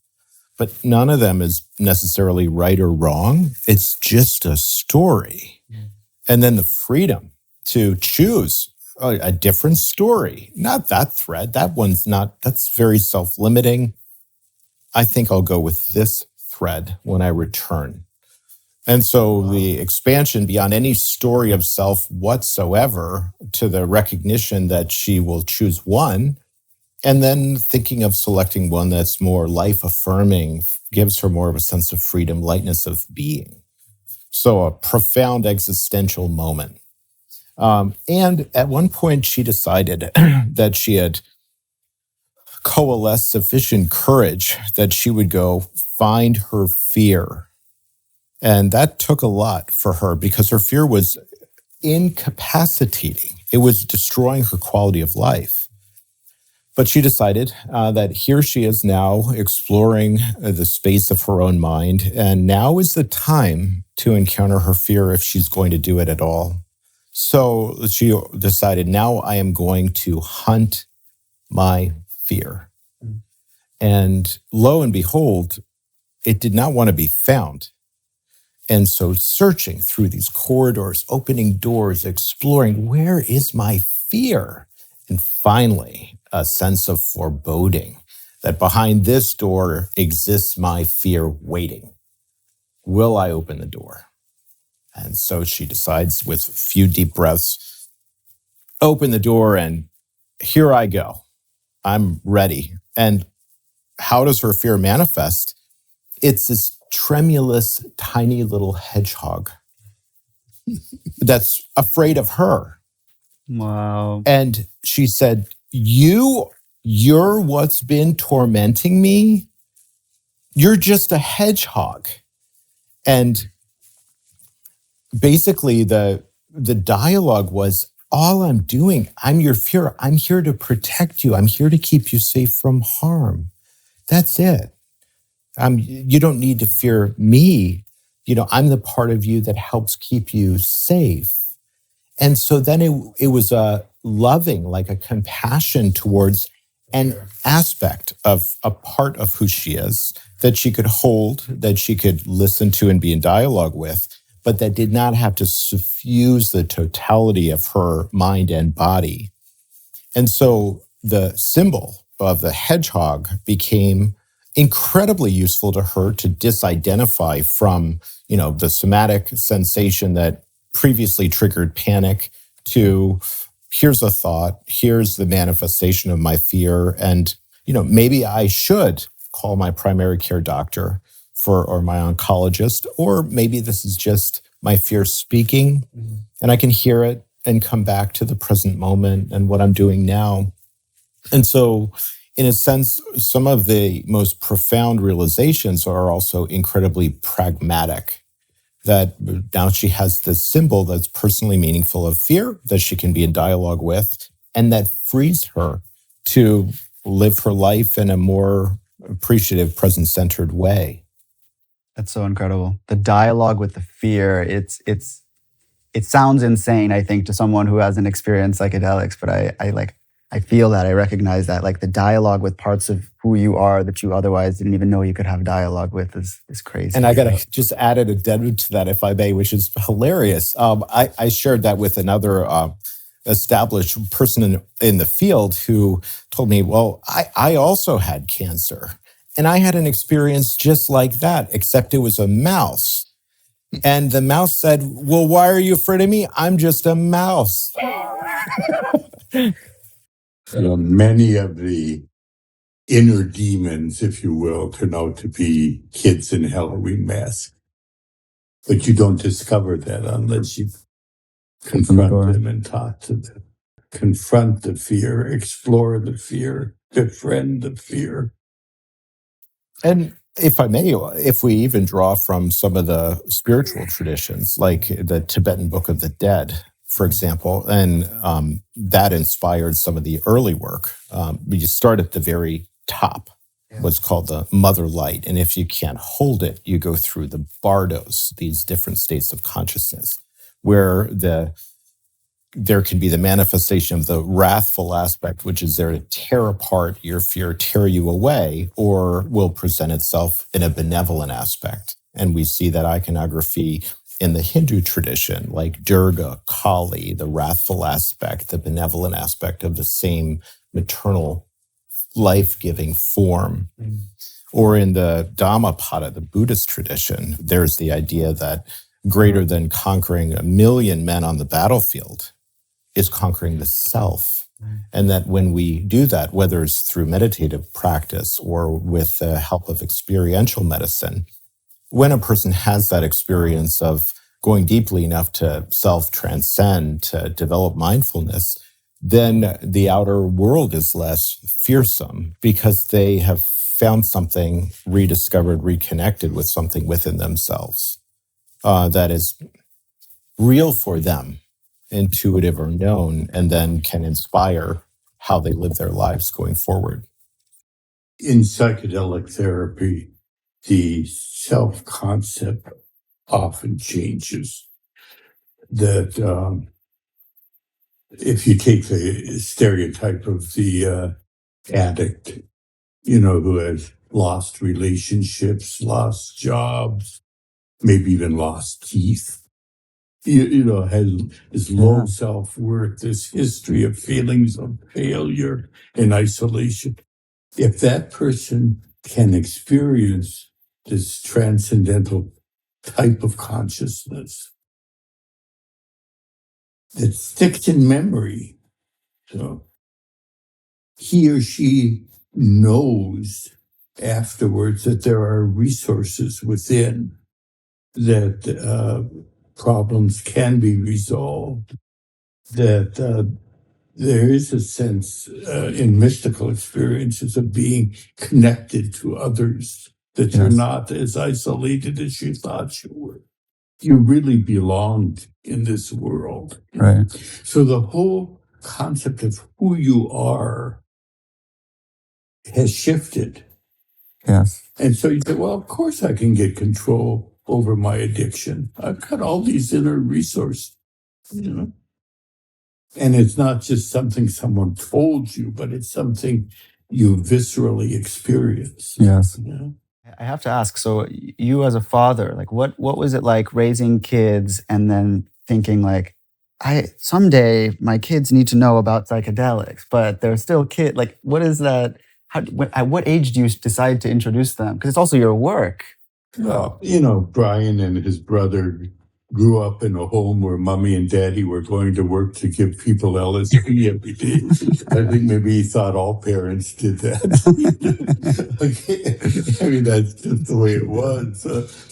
But none of them is necessarily right or wrong. It's just a story. And then the freedom to choose a different story, not that thread. That one's not, that's very self-limiting. I think I'll go with this thread when I return. And so the expansion beyond any story of self whatsoever to the recognition that she will choose one, and then thinking of selecting one that's more life-affirming, gives her more of a sense of freedom, lightness of being. So a profound existential moment. And at one point she decided that she had coalesced sufficient courage that she would go find her fear. And that took a lot for her because her fear was incapacitating. It was destroying her quality of life. But she decided that here she is now exploring the space of her own mind. And now is the time to encounter her fear if she's going to do it at all. So she decided, now I am going to hunt my fear. And lo and behold, it did not want to be found. And so searching through these corridors, opening doors, exploring, where is my fear? And finally, a sense of foreboding that behind this door exists my fear waiting. Will I open the door? And so she decides with a few deep breaths, open the door, and here I go. I'm ready. And how does her fear manifest? It's this tremulous, tiny little hedgehog that's afraid of her. Wow. And she said, you're what's been tormenting me. You're just a hedgehog. And basically the dialogue was, all I'm doing, I'm your fear. I'm here to protect you. I'm here to keep you safe from harm. That's it. You don't need to fear me. I'm the part of you that helps keep you safe. And so then it was a loving, like a compassion towards an aspect of a part of who she is that she could hold, that she could listen to and be in dialogue with, but that did not have to suffuse the totality of her mind and body. And so the symbol of the hedgehog became incredibly useful to her to disidentify from, the somatic sensation that previously triggered panic to here's a thought, here's the manifestation of my fear. And, maybe I should call my primary care doctor or my oncologist, or maybe this is just my fear speaking and I can hear it and come back to the present moment and what I'm doing now. And so, in a sense, some of the most profound realizations are also incredibly pragmatic. That now she has this symbol that's personally meaningful of fear that she can be in dialogue with, and that frees her to live her life in a more appreciative, present-centered way. That's so incredible. The dialogue with the fear, it sounds insane, I think, to someone who hasn't experienced psychedelics, but I feel that, I recognize that, like the dialogue with parts of who you are that you otherwise didn't even know you could have dialogue with is crazy. And I got to just add an addendum to that, if I may, which is hilarious. I shared that with another established person in the field who told me, well, I also had cancer. And I had an experience just like that, except it was a mouse. And the mouse said, well, why are you afraid of me? I'm just a mouse. Many of the inner demons, if you will, turn out to be kids in Halloween masks. But you don't discover that unless you confront them and talk to them. Confront the fear, explore the fear, befriend the fear. And if I may, if we even draw from some of the spiritual traditions, like the Tibetan Book of the Dead, for example, and that inspired some of the early work. You start at the very top, what's called the mother light. And if you can't hold it, you go through the bardos, these different states of consciousness, where there can be the manifestation of the wrathful aspect, which is there to tear apart your fear, tear you away, or will present itself in a benevolent aspect. And we see that iconography in the Hindu tradition, like Durga, Kali, the wrathful aspect, the benevolent aspect of the same maternal life-giving form. Or in the Dhammapada, the Buddhist tradition, there's the idea that greater than conquering 1 million men on the battlefield is conquering the self. And that when we do that, whether it's through meditative practice or with the help of experiential medicine, when a person has that experience of going deeply enough to self-transcend, to develop mindfulness, then the outer world is less fearsome because they have found something, rediscovered, reconnected with something within themselves that is real for them, intuitive or known, and then can inspire how they live their lives going forward. In psychedelic therapy, the self-concept often changes. That if you take the stereotype of the addict, who has lost relationships, lost jobs, maybe even lost teeth, has low self-worth, this history of feelings of failure and isolation. If that person can experience this transcendental type of consciousness that sticks in memory, so he or she knows afterwards that there are resources within, that problems can be resolved, that there is a sense in mystical experiences of being connected to others, that you're not as isolated as you thought you were. You really belonged in this world. Right. So the whole concept of who you are has shifted. Yes. And so you say, well, of course I can get control over my addiction. I've got all these inner resources, And it's not just something someone told you, but it's something you viscerally experience. Yes. I have to ask, so you as a father, like what was it like raising kids and then thinking like, someday my kids need to know about psychedelics, but they're still kids. Like, what is that? At what age do you decide to introduce them? Because it's also your work. Well, Brian and his brother grew up in a home where mommy and daddy were going to work to give people LSD every day. I think maybe he thought all parents did that. Okay. I mean, that's just the way it was.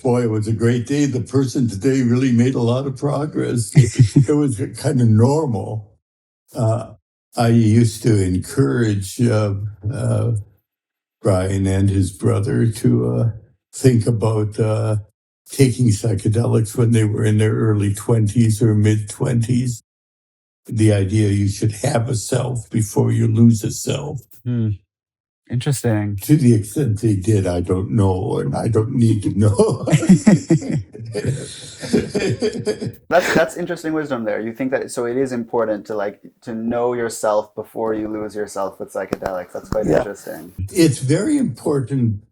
Boy, it was a great day. The person today really made a lot of progress. It was kind of normal. I used to encourage Brian and his brother to think about taking psychedelics when they were in their early 20s or mid-20s. The idea you should have a self before you lose a self. Interesting. To the extent they did, I don't know, and I don't need to know. That's interesting wisdom there. You think that, so it is important to know yourself before you lose yourself with psychedelics. That's quite interesting. It's very important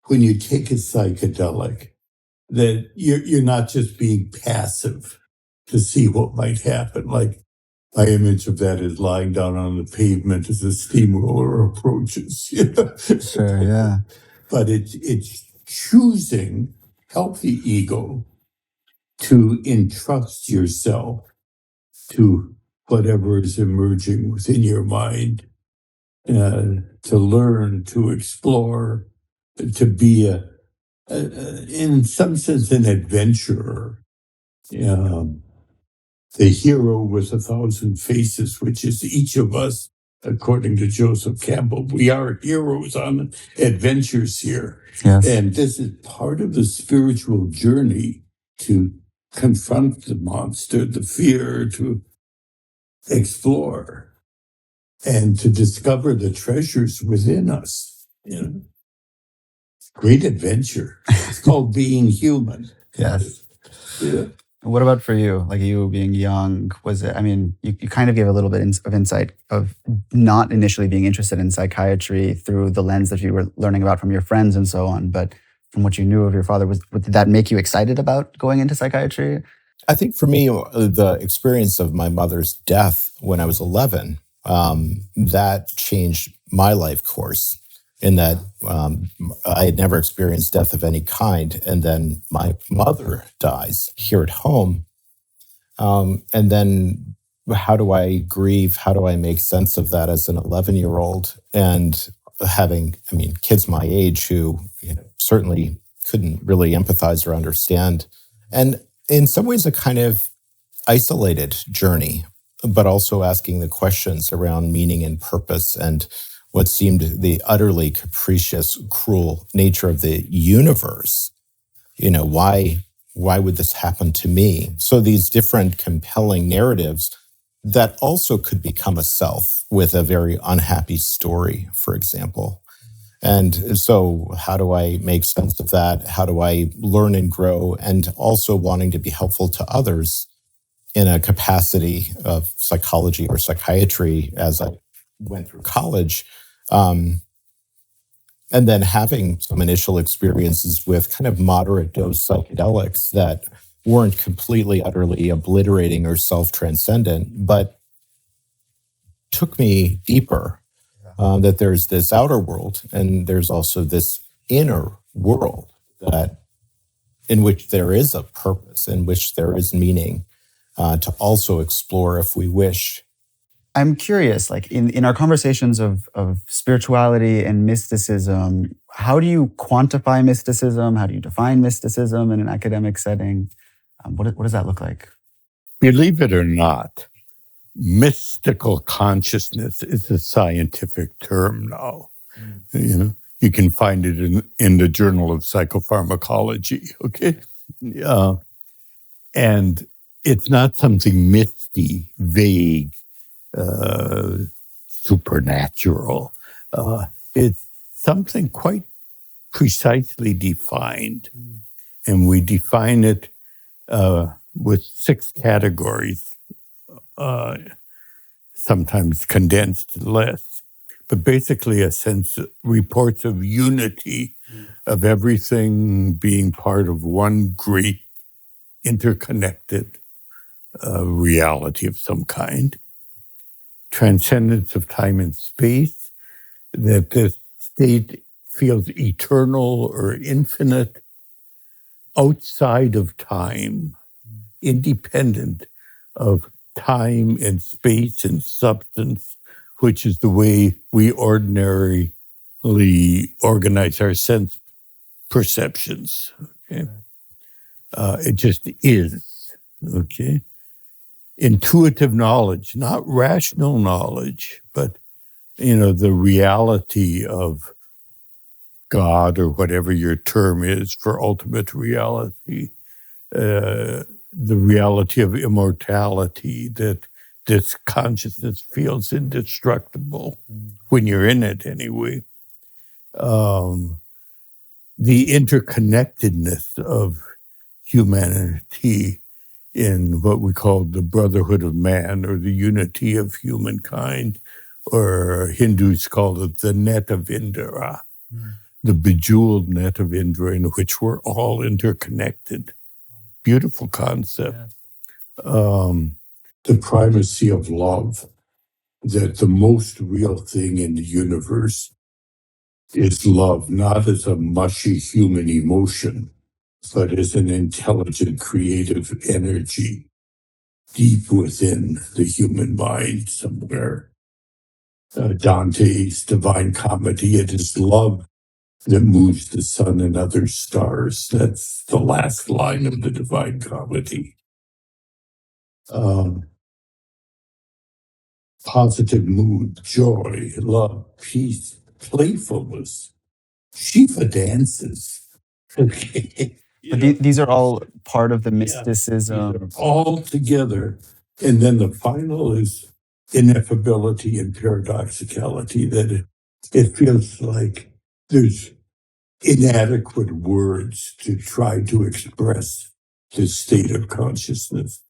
when you take a psychedelic that you're not just being passive to see what might happen. Like, my image of that is lying down on the pavement as a steamroller approaches. Sure, yeah. But it's choosing healthy ego to entrust yourself to whatever is emerging within your mind, to learn, to explore, to be in some sense an adventurer. The hero with 1,000 faces, which is each of us according to Joseph Campbell. We are heroes on adventures here. Yes. And this is part of the spiritual journey to confront the monster, the fear, to explore and to discover the treasures within us. You know, great adventure. It's called being human. Yes. Yeah. What about for you? Like you being young, was it, I mean, you kind of gave a little bit of insight of not initially being interested in psychiatry through the lens that you were learning about from your friends and so on. But from what you knew of your father, did that make you excited about going into psychiatry? I think for me, the experience of my mother's death when I was 11, that changed my life course in that I had never experienced death of any kind. And then my mother dies here at home. And then how do I grieve? How do I make sense of that as an 11-year-old? And having, I mean, kids my age who certainly couldn't really empathize or understand. And in some ways, a kind of isolated journey, but also asking the questions around meaning and purpose and what seemed the utterly capricious, cruel nature of the universe. Why would this happen to me? So these different compelling narratives that also could become a self with a very unhappy story, for example. And so how do I make sense of that? How do I learn and grow? And also wanting to be helpful to others in a capacity of psychology or psychiatry as I went through college. And then having some initial experiences with kind of moderate dose psychedelics that weren't completely, utterly obliterating or self-transcendent, but took me deeper. That there's this outer world and there's also this inner world in which there is a purpose, in which there is meaning to also explore if we wish. I'm curious, like in our conversations of spirituality and mysticism, how do you quantify mysticism? How do you define mysticism in an academic setting? What does that look like? Believe it or not, mystical consciousness is a scientific term now. You can find it in the Journal of Psychopharmacology, okay? And it's not something misty, vague, supernatural. It's something quite precisely defined. And we define it with 6 categories. Sometimes condensed less, but basically a sense, reports of unity, of everything being part of one great interconnected reality of some kind. Transcendence of time and space, that the state feels eternal or infinite, outside of time, independent of time and space and substance, which is the way we ordinarily organize our sense perceptions. Okay, it just is. Okay, intuitive knowledge, not rational knowledge, but the reality of God or whatever your term is for ultimate reality. The reality of immortality, that this consciousness feels indestructible when you're in it anyway. The interconnectedness of humanity in what we call the brotherhood of man or the unity of humankind, or Hindus call it the net of Indra, the bejeweled net of Indra in which we're all interconnected. Beautiful concept. The primacy of love, that the most real thing in the universe is love, not as a mushy human emotion, but as an intelligent, creative energy deep within the human mind somewhere. Dante's Divine Comedy, it is love that moves the sun and other stars. That's the last line of the Divine Comedy. positive mood, joy, love, peace, playfulness, Shiva dances. Okay. But these are all part of the mysticism. These are all together. And then the final is ineffability and paradoxicality, that it feels like there's inadequate words to try to express this state of consciousness.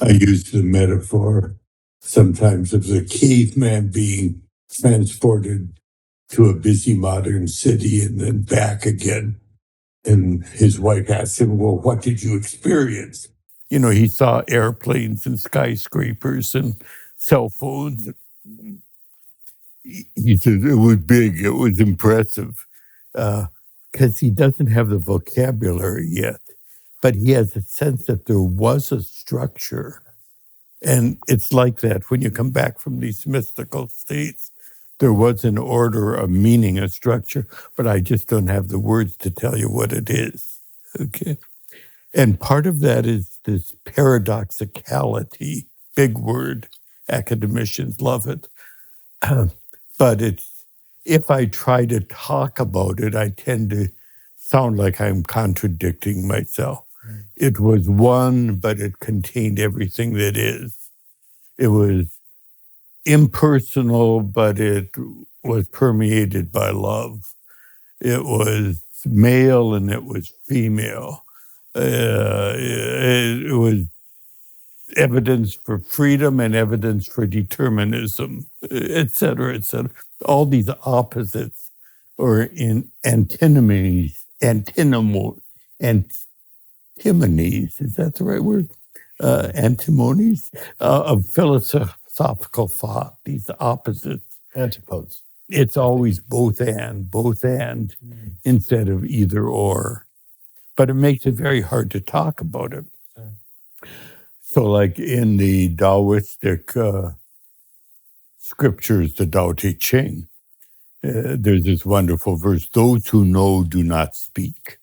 I use the metaphor sometimes of the caveman being transported to a busy modern city and then back again. And his wife asked him, well, what did you experience? You know, he saw airplanes and skyscrapers and cell phones. He said it was big, it was impressive, because he doesn't have the vocabulary yet, but he has a sense that there was a structure. And it's like that when you come back from these mystical states. There was an order, a meaning, a structure, but I just don't have the words to tell you what it is. Okay. And part of that is this paradoxicality, big word. Academicians love it. But if I try to talk about it, I tend to sound like I'm contradicting myself. It was one, but it contained everything that is. It was impersonal, but it was permeated by love. It was male and it was female. It was evidence for freedom and evidence for determinism, et cetera, et cetera. All these opposites or in antinomies, is that the right word? Antimonies of philosophical thought, these opposites. Antipodes. It's always both and, instead of either or. But it makes it very hard to talk about it. So like in the Taoistic scriptures, the Tao Te Ching, there's this wonderful verse, those who know do not speak.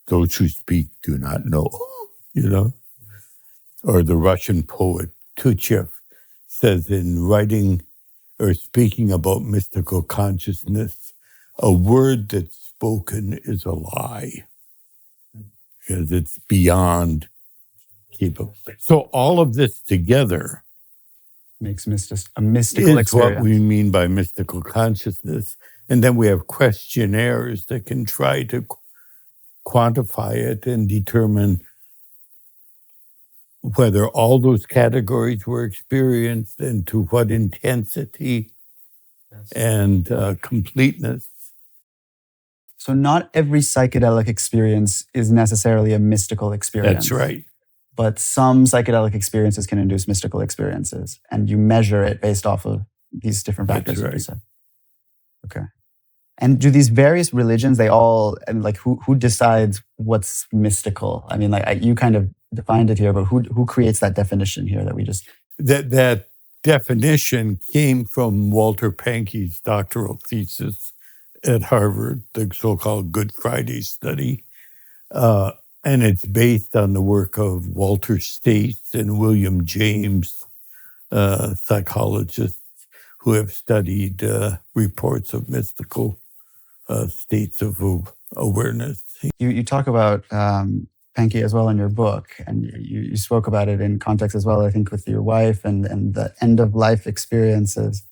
Those who speak do not know, you know? Or the Russian poet Tuchev says in writing or speaking about mystical consciousness, a word that's spoken is a lie because it's beyond capable. So all of this together Makes a mystical is experience. what we mean by mystical consciousness. And then we have questionnaires that can try to quantify it and determine whether all those categories were experienced and to what intensity and completeness. So not every psychedelic experience is necessarily a mystical experience. That's right. But some psychedelic experiences can induce mystical experiences, and you measure it based off of these different factors. That's right. You said. Okay. And do these various religions, they all, and like who decides what's mystical? I mean, like you kind of defined it here, but who creates that definition here that we just... That definition came from Walter Pahnke's doctoral thesis at Harvard, the so-called Good Friday study. And it's based on the work of Walter Stace and William James, psychologists who have studied reports of mystical states of awareness. You talk about Pahnke as well in your book, and you spoke about it in context as well, I think, with your wife and the end-of-life experiences.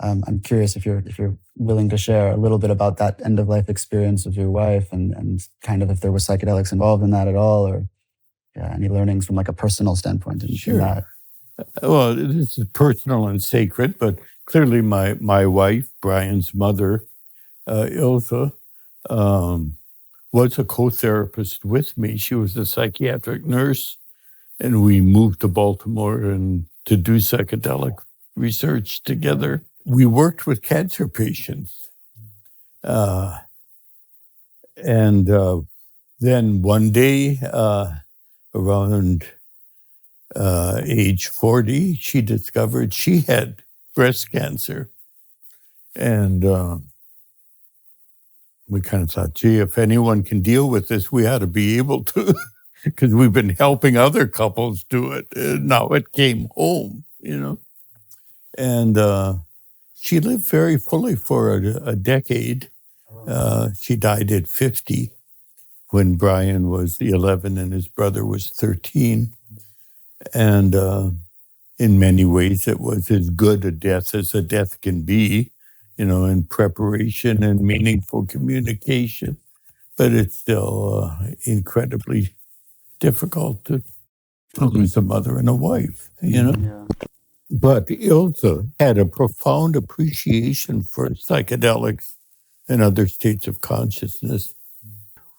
I'm curious if you're willing to share a little bit about that end-of-life experience with your wife and kind of if there was psychedelics involved in that at all, or any learnings from like a personal standpoint in that. Well, this is personal and sacred, but clearly my wife, Brian's mother, Ilse, was a co-therapist with me. She was a psychiatric nurse, and we moved to Baltimore and to do psychedelic research together. We worked with cancer patients. And then one day, around age 40, she discovered she had breast cancer. And we kind of thought, gee, if anyone can deal with this, we ought to be able to, because we've been helping other couples do it. And now it came home, you know. And she lived very fully for a decade. She died at 50 when Brian was 11 and his brother was 13. And in many ways, it was as good a death as a death can be, in preparation and meaningful communication. But it's still incredibly difficult to lose a mother and a wife. Yeah. But Ilse had a profound appreciation for psychedelics and other states of consciousness.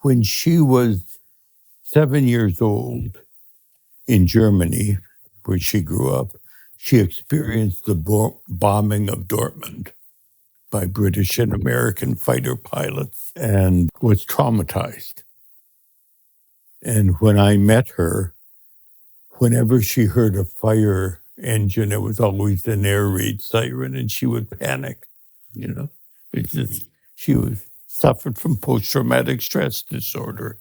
When she was 7 years old in Germany, where she grew up, she experienced the bombing of Dortmund by British and American fighter pilots and was traumatized. And when I met her, whenever she heard a fire engine, it was always an air raid siren, and she would panic. It's just, she suffered from post-traumatic stress disorder.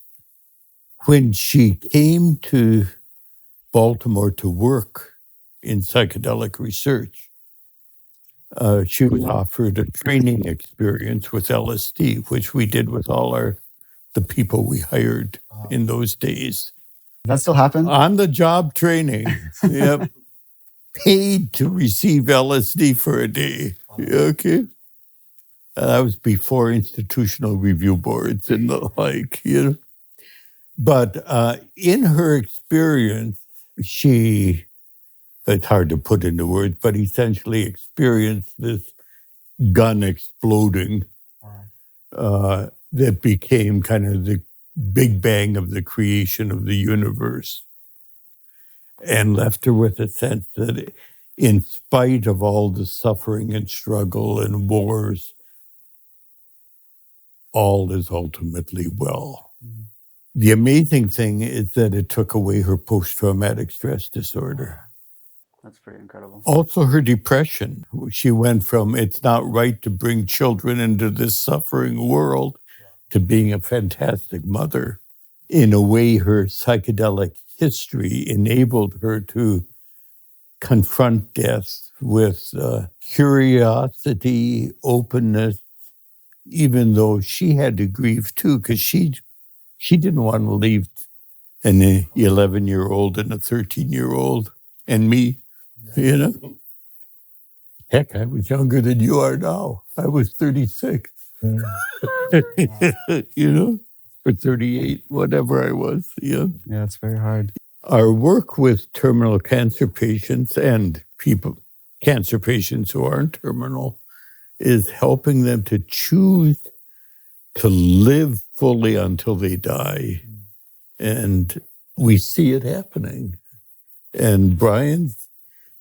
When she came to Baltimore to work in psychedelic research, she was offered a training experience with LSD, which we did with all the people we hired in those days. That still happen? On the job training. Yep. Paid to receive LSD for a day. Okay. That was before institutional review boards and the like, But in her experience, it's hard to put into words, but essentially experienced this gun exploding that became kind of the big bang of the creation of the universe, and left her with a sense that in spite of all the suffering and struggle and wars, all is ultimately well. The amazing thing is that it took away her post-traumatic stress disorder. That's pretty incredible. Also her depression. She went from it's not right to bring children into this suffering world to being a fantastic mother. In a way, her psychedelic history enabled her to confront death with curiosity, openness, even though she had to grieve too, because she didn't want to leave an 11-year-old and a 13-year-old and me, Heck, I was younger than you are now. I was 36, or 38, whatever I was. Yeah, it's very hard. Our work with terminal cancer patients and cancer patients who aren't terminal, is helping them to choose to live fully until they die. And we see it happening. And Brian's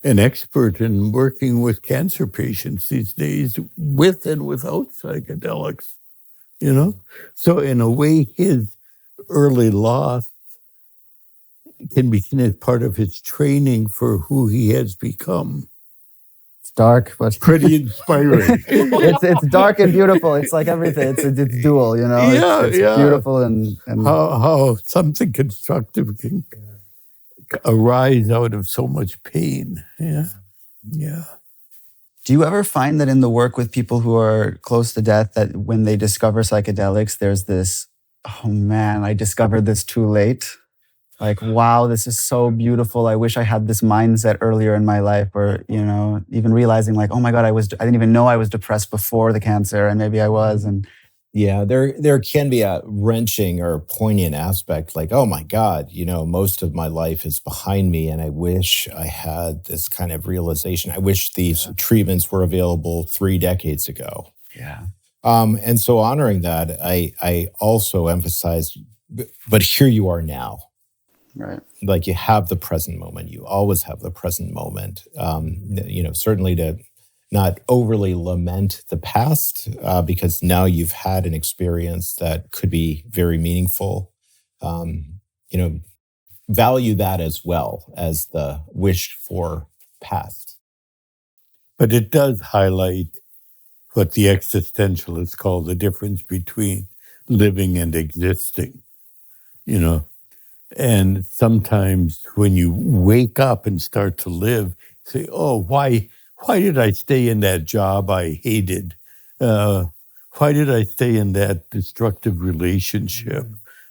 an expert in working with cancer patients these days, with and without psychedelics, So in a way, his early loss can be seen as part of his training for who he has become. It's dark, but pretty inspiring. it's dark and beautiful. It's like everything. It's dual, Yeah, it's beautiful and how something constructive can arise out of so much pain. Yeah. Do you ever find that in the work with people who are close to death, that when they discover psychedelics, there's this, oh man, I discovered this too late? Like, wow, this is so beautiful. I wish I had this mindset earlier in my life, or, even realizing like, oh my God, I didn't even know I was depressed before the cancer, and maybe I was. And yeah, there can be a wrenching or poignant aspect like, oh my God, most of my life is behind me and I wish I had this kind of realization. I wish these treatments were available 3 decades ago. Yeah. And so honoring that, I also emphasize, but here you are now. Right. Like you have the present moment. You always have the present moment. Certainly to not overly lament the past because now you've had an experience that could be very meaningful. Value that as well as the wished for past. But it does highlight what the existentialists call the difference between living and existing, And sometimes when you wake up and start to live, say, oh, why why did I stay in that job I hated? Why did I stay in that destructive relationship?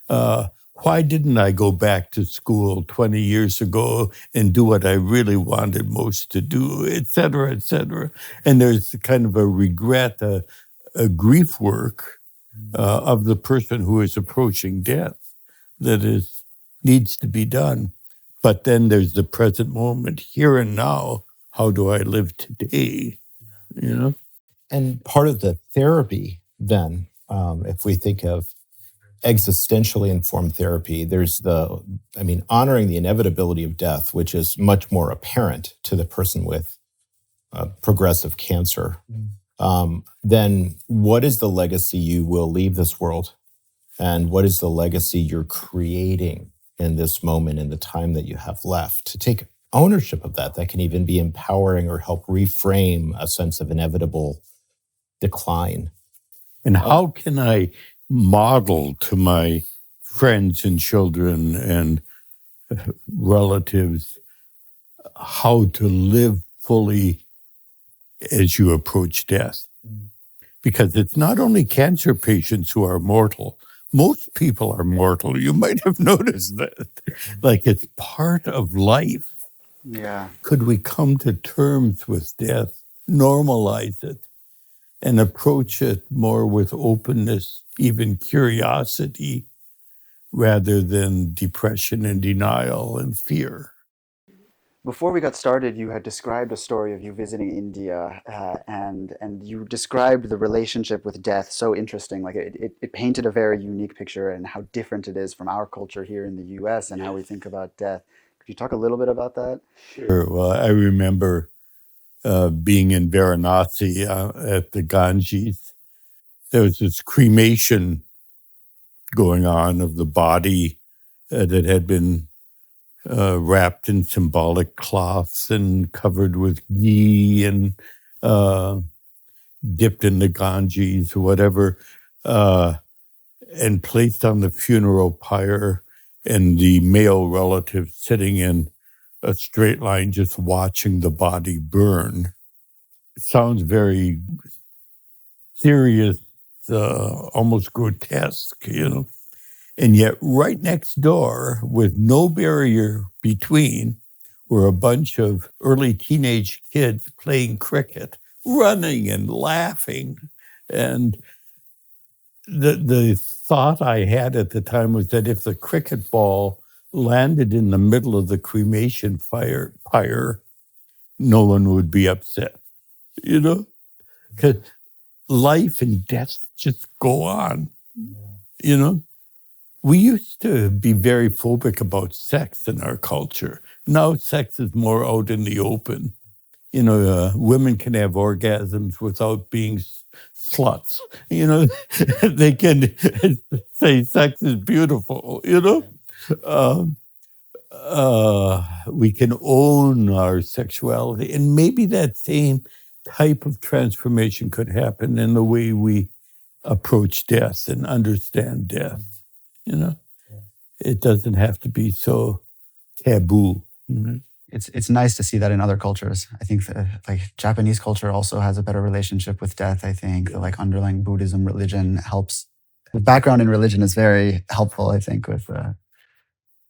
Why didn't I go back to school 20 years ago and do what I really wanted most to do, et cetera, et cetera? And there's kind of a regret, a grief work of the person who is approaching death that needs to be done. But then there's the present moment, here and now. How do I live today? You know? And part of the therapy, then, if we think of existentially informed therapy, there's honoring the inevitability of death, which is much more apparent to the person with progressive cancer. Then what is the legacy you will leave this world? And what is the legacy you're creating in this moment, in the time that you have left? To take ownership of that can even be empowering or help reframe a sense of inevitable decline. And how can I model to my friends and children and relatives how to live fully as you approach death? Because it's not only cancer patients who are mortal. Most people are mortal. You might have noticed that. Like, it's part of life. Yeah. Could we come to terms with death, normalize it, and approach it more with openness, even curiosity, rather than depression and denial and fear? Before we got started, you had described a story of you visiting India, and you described the relationship with death so interesting. Like it painted a very unique picture and how different it is from our culture here in the U.S. and how we think about death. Could you talk a little bit about that? Sure. Well, I remember being in Varanasi at the Ganges. There was this cremation going on of the body that had been wrapped in symbolic cloths and covered with ghee and dipped in the Ganges or whatever, and placed on the funeral pyre, and the male relative sitting in a straight line just watching the body burn. It sounds very serious, almost grotesque, you know. And yet right next door, with no barrier between, were a bunch of early teenage kids playing cricket, running and laughing. And the thought I had at the time was that if the cricket ball landed in the middle of the cremation pyre, no one would be upset, you know? Because life and death just go on, you know? We used to be very phobic about sex in our culture. Now sex is more out in the open. You know, women can have orgasms without being sluts. You know, they can say sex is beautiful, you know? We can own our sexuality. And maybe that same type of transformation could happen in the way we approach death and understand death. You know, it doesn't have to be so taboo. Mm-hmm. It's nice to see that in other cultures. I think like Japanese culture also has a better relationship with death. I think the like underlying Buddhism religion helps. The background in religion is very helpful, I think, with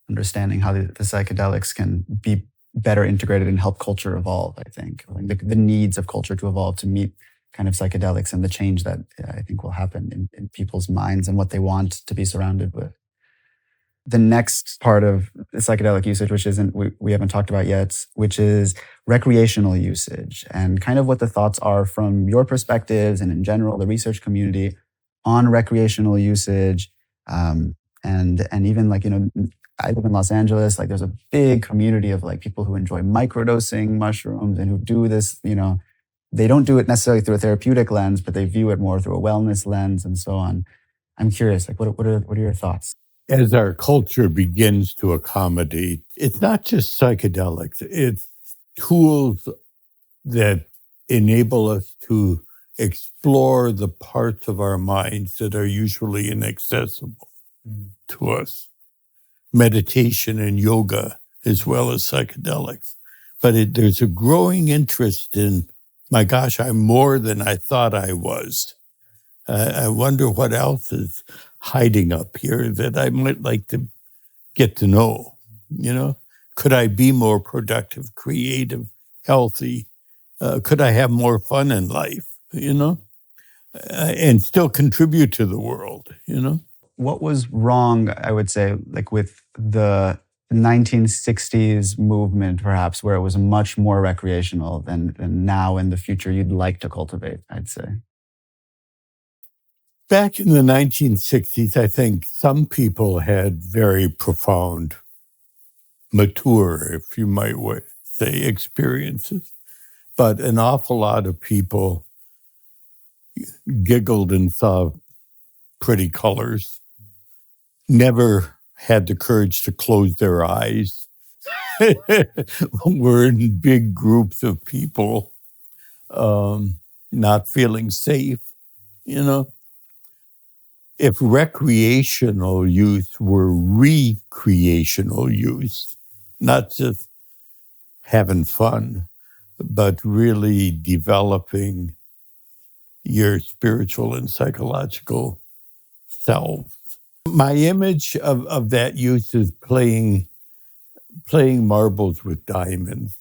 understanding how the psychedelics can be better integrated and help culture evolve. I think like the needs of culture to evolve to meet kind of psychedelics and the change that I think will happen in people's minds and what they want to be surrounded with. The next part of the psychedelic usage, which we haven't talked about yet, which is recreational usage, and kind of what the thoughts are from your perspectives and in general the research community on recreational usage, and even like, you know, I live in Los Angeles. Like, there's a big community of like people who enjoy microdosing mushrooms and who do this. You know, they don't do it necessarily through a therapeutic lens, but they view it more through a wellness lens and so on. I'm curious, like, what are your thoughts? As our culture begins to accommodate, it's not just psychedelics, it's tools that enable us to explore the parts of our minds that are usually inaccessible to us. Meditation and yoga, as well as psychedelics. But there's a growing interest in, my gosh, I'm more than I thought I was. I wonder what else is hiding up here that I might like to get to know, Could I be more productive, creative, healthy? Could I have more fun in life, and still contribute to the world, What was wrong, I would say, like with the 1960s movement, perhaps, where it was much more recreational than now in the future you'd like to cultivate, I'd say? Back in the 1960s, I think some people had very profound, mature, if you might say, experiences. But an awful lot of people giggled and saw pretty colors, never had the courage to close their eyes, were in big groups of people, not feeling safe, If recreational use were recreational use, not just having fun, but really developing your spiritual and psychological self. My image of that use is playing marbles with diamonds.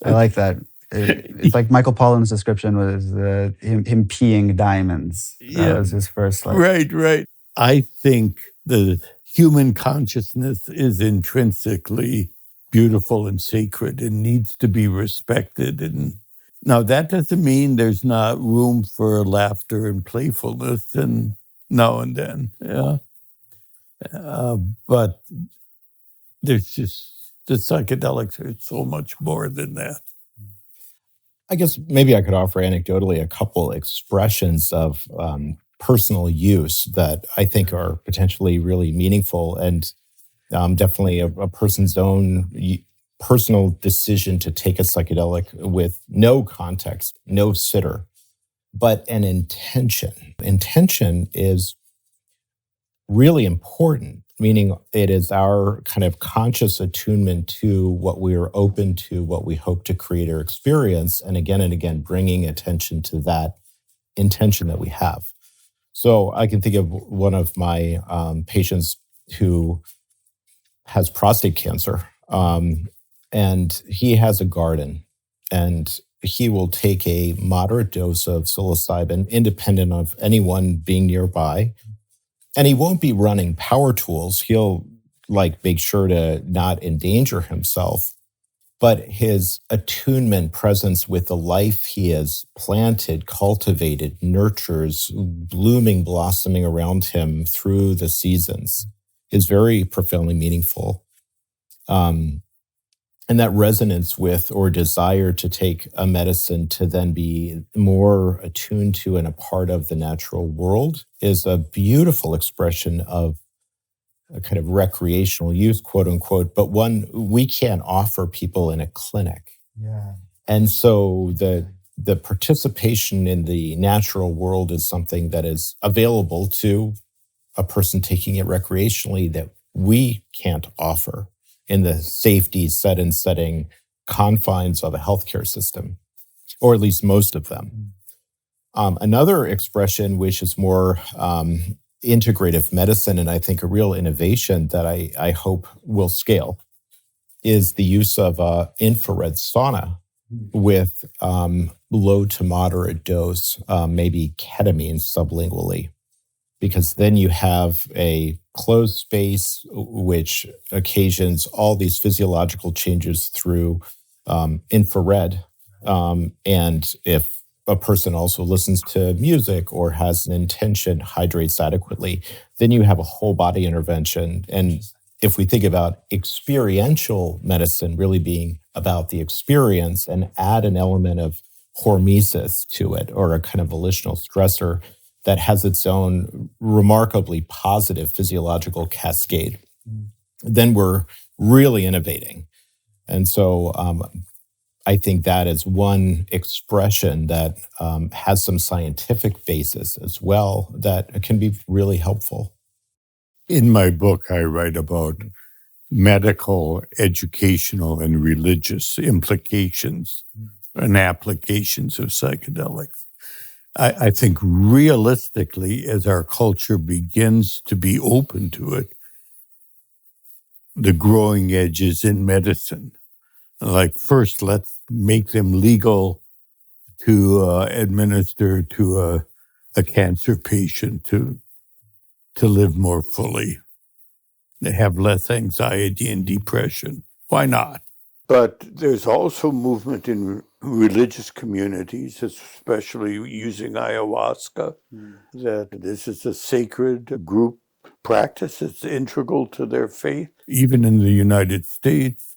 I like that. It's like Michael Pollan's description was him peeing diamonds. That was his first. Right. I think the human consciousness is intrinsically beautiful and sacred and needs to be respected. And now that doesn't mean there's not room for laughter and playfulness and now and then. Yeah. But there's just the psychedelics are so much more than that. I guess maybe I could offer anecdotally a couple expressions of personal use that I think are potentially really meaningful and definitely a person's own personal decision to take a psychedelic with no context, no sitter, but an intention. Intention is really important, meaning it is our kind of conscious attunement to what we are open to, what we hope to create or experience, and again, bringing attention to that intention that we have. So I can think of one of my patients who has prostate cancer, and he has a garden, and he will take a moderate dose of psilocybin, independent of anyone being nearby. And he won't be running power tools. He'll make sure to not endanger himself. But his attunement presence with the life he has planted, cultivated, nurtures, blooming, blossoming around him through the seasons is very profoundly meaningful. And that resonance with or desire to take a medicine to then be more attuned to and a part of the natural world is a beautiful expression of a kind of recreational use, quote unquote, but one we can't offer people in a clinic. Yeah. And so the participation in the natural world is something that is available to a person taking it recreationally that we can't offer in the safety setting confines of a healthcare system, or at least most of them. Another expression, which is more integrative medicine, and I think a real innovation that I hope will scale, is the use of infrared sauna with low to moderate dose, maybe ketamine sublingually. Because then you have a closed space which occasions all these physiological changes through infrared. And if a person also listens to music or has an intention, hydrates adequately, then you have a whole body intervention. And if we think about experiential medicine really being about the experience and add an element of hormesis to it, or a kind of volitional stressor, that has its own remarkably positive physiological cascade, then we're really innovating. And so I think that is one expression that has some scientific basis as well that can be really helpful. In my book, I write about medical, educational, and religious implications and applications of psychedelics. I think realistically, as our culture begins to be open to it, the growing edges in medicine. Like, first, let's make them legal to administer to a cancer patient to live more fully. They have less anxiety and depression. Why not? But there's also movement in religious communities, especially using ayahuasca, that this is a sacred group practice. It's integral to their faith. Even in the United States,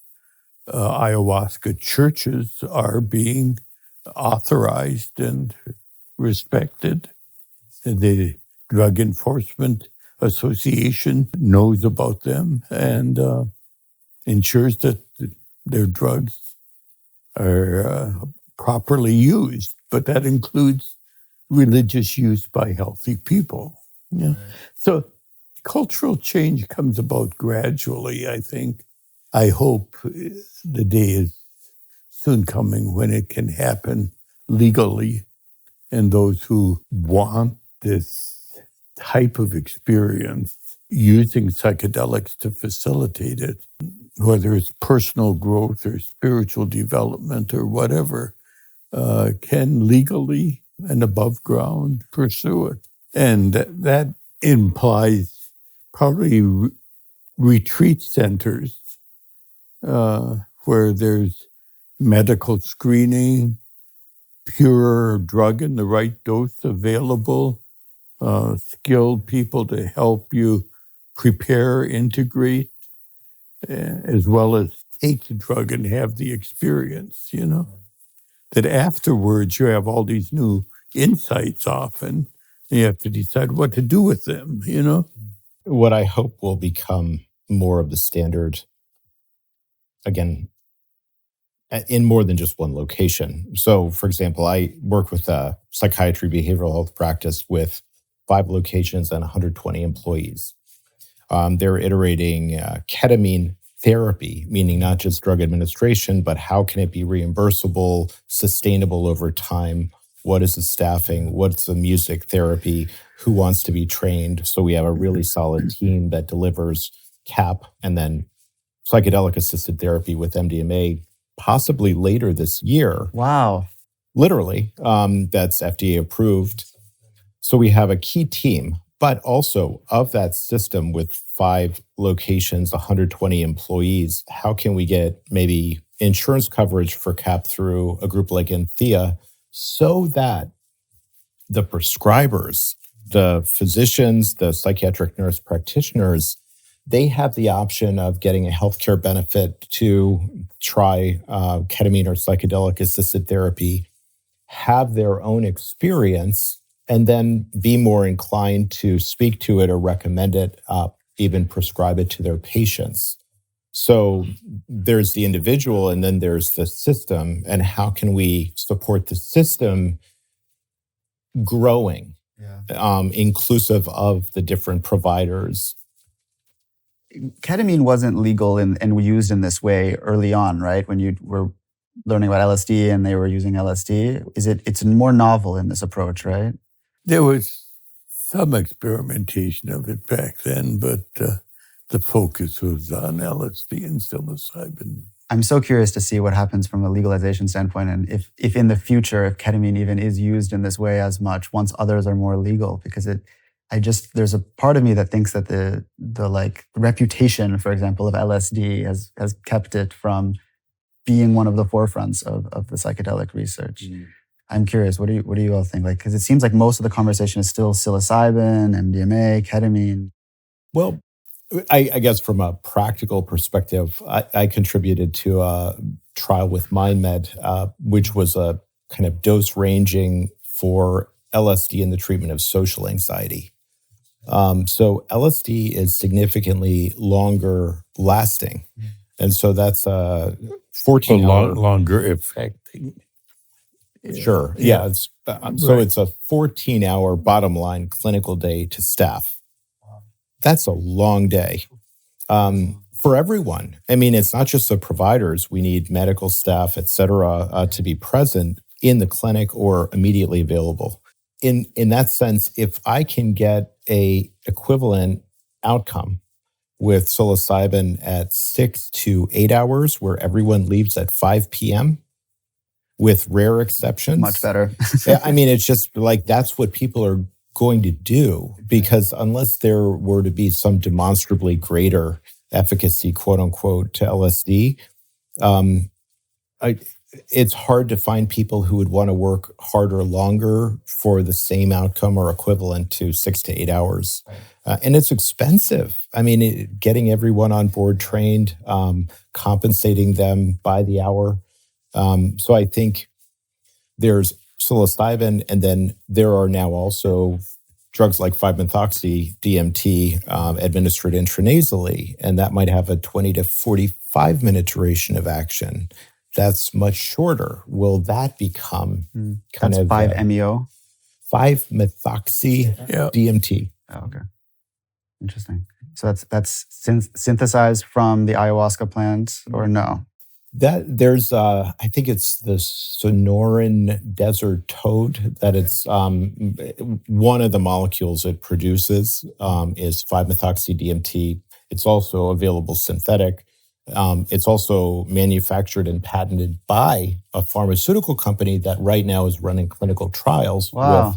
ayahuasca churches are being authorized and respected. The Drug Enforcement Association knows about them and ensures that their drugs are properly used, but that includes religious use by healthy people. Yeah. Right. So cultural change comes about gradually, I think. I hope the day is soon coming when it can happen legally, and those who want this type of experience using psychedelics to facilitate it, whether it's personal growth or spiritual development or whatever, can legally and above ground pursue it. And that implies probably retreat centers where there's medical screening, pure drug in the right dose available, skilled people to help you prepare, integrate, as well as take the drug and have the experience, that afterwards you have all these new insights often, and you have to decide what to do with them, What I hope will become more of the standard, again, in more than just one location. So, for example, I work with a psychiatry behavioral health practice with 5 locations and 120 employees. They're iterating ketamine therapy, meaning not just drug administration, but how can it be reimbursable, sustainable over time? What is the staffing? What's the music therapy? Who wants to be trained? So we have a really solid team that delivers CAP and then psychedelic assisted therapy with MDMA, possibly later this year. Wow. Literally, that's FDA approved. So we have a key team, but also of that system with 5 locations, 120 employees, how can we get maybe insurance coverage for CAP through a group like Anthea so that the prescribers, the physicians, the psychiatric nurse practitioners, they have the option of getting a healthcare benefit to try ketamine or psychedelic assisted therapy, have their own experience, and then be more inclined to speak to it or recommend it, even prescribe it to their patients. So there's the individual and then there's the system, and how can we support the system growing, inclusive of the different providers. Ketamine wasn't legal and used in this way early on, right? When you were learning about LSD and they were using LSD. It's more novel in this approach, right? There was some experimentation of it back then, but the focus was on LSD and psilocybin. I'm so curious to see what happens from a legalization standpoint, and if in the future, if ketamine even is used in this way as much once others are more legal, because there's a part of me that thinks that the like reputation, for example, of LSD has kept it from being one of the forefronts of the psychedelic research. I'm curious, what do you all think? Like, because it seems like most of the conversation is still psilocybin, MDMA, ketamine. Well, I guess from a practical perspective, I contributed to a trial with MindMed, which was a kind of dose ranging for LSD in the treatment of social anxiety. So LSD is significantly longer lasting. And so that's a 14-hour... longer effect. Sure. Yeah. So it's a 14-hour bottom line clinical day to staff. That's a long day. for everyone. I mean, it's not just the providers. We need medical staff, et cetera, to be present in the clinic or immediately available. In that sense, if I can get a equivalent outcome with psilocybin at 6 to 8 hours, where everyone leaves at 5 p.m., with rare exceptions. Much better. I mean, it's just like that's what people are going to do, because unless there were to be some demonstrably greater efficacy, quote unquote, to LSD, it's hard to find people who would want to work harder, longer for the same outcome or equivalent to 6 to 8 hours. And it's expensive. I mean, getting everyone on board trained, compensating them by the hour. So I think there's psilocybin, and then there are now also drugs like 5-methoxy DMT administered intranasally, and that might have a 20 to 45 minute duration of action. That's much shorter. Will that become kind of 5-MeO? 5-methoxy DMT. Oh, okay. Interesting. So that's synthesized from the ayahuasca plant, or no? That there's, I think it's the Sonoran desert toad that it's one of the molecules it produces is 5-methoxy DMT. It's also available synthetic. It's also manufactured and patented by a pharmaceutical company that right now is running clinical trials with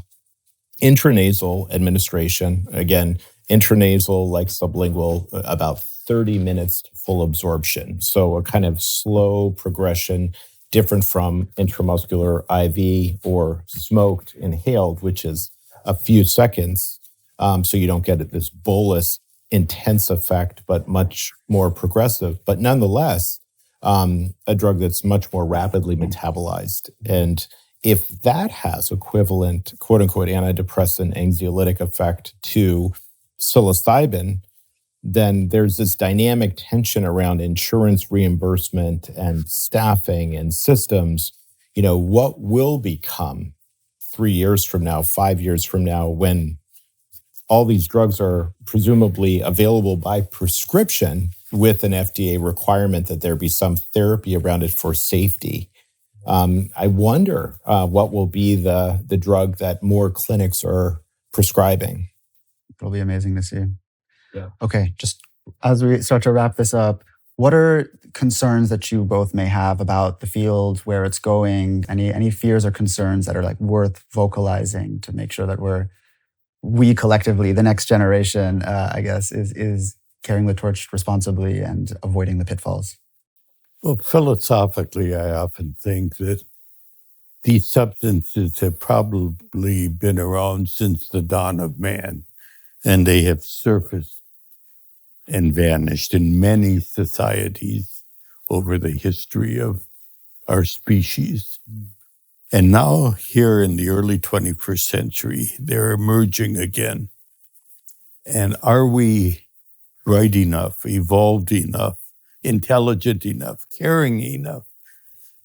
intranasal administration. Again, intranasal, like sublingual, about 30 minutes to full absorption. So a kind of slow progression, different from intramuscular IV or smoked inhaled, which is a few seconds. So you don't get this bolus intense effect, but much more progressive. But nonetheless, a drug that's much more rapidly metabolized. And if that has equivalent, quote unquote, antidepressant anxiolytic effect to psilocybin, then there's this dynamic tension around insurance reimbursement and staffing and systems. You know, what will become 3 years from now, 5 years from now, when all these drugs are presumably available by prescription with an FDA requirement that there be some therapy around it for safety. I wonder what will be the drug that more clinics are prescribing. It'll be amazing to see. Yeah. Okay, just as we start to wrap this up, what are concerns that you both may have about the field, where it's going? Any fears or concerns that are like worth vocalizing to make sure that we collectively, the next generation, I guess, is carrying the torch responsibly and avoiding the pitfalls? Well, philosophically, I often think that these substances have probably been around since the dawn of man, and they have surfaced and vanished in many societies over the history of our species. And now, here in the early 21st century, they're emerging again. And are we bright enough, evolved enough, intelligent enough, caring enough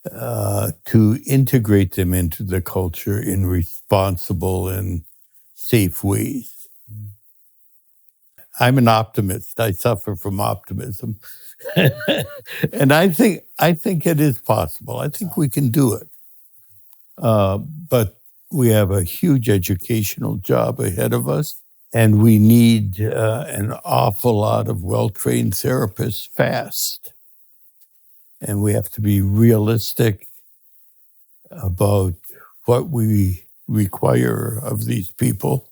to integrate them into the culture in responsible and safe ways? I'm an optimist. I suffer from optimism. And I think it is possible. I think we can do it. But we have a huge educational job ahead of us, and we need an awful lot of well-trained therapists fast. And we have to be realistic about what we require of these people.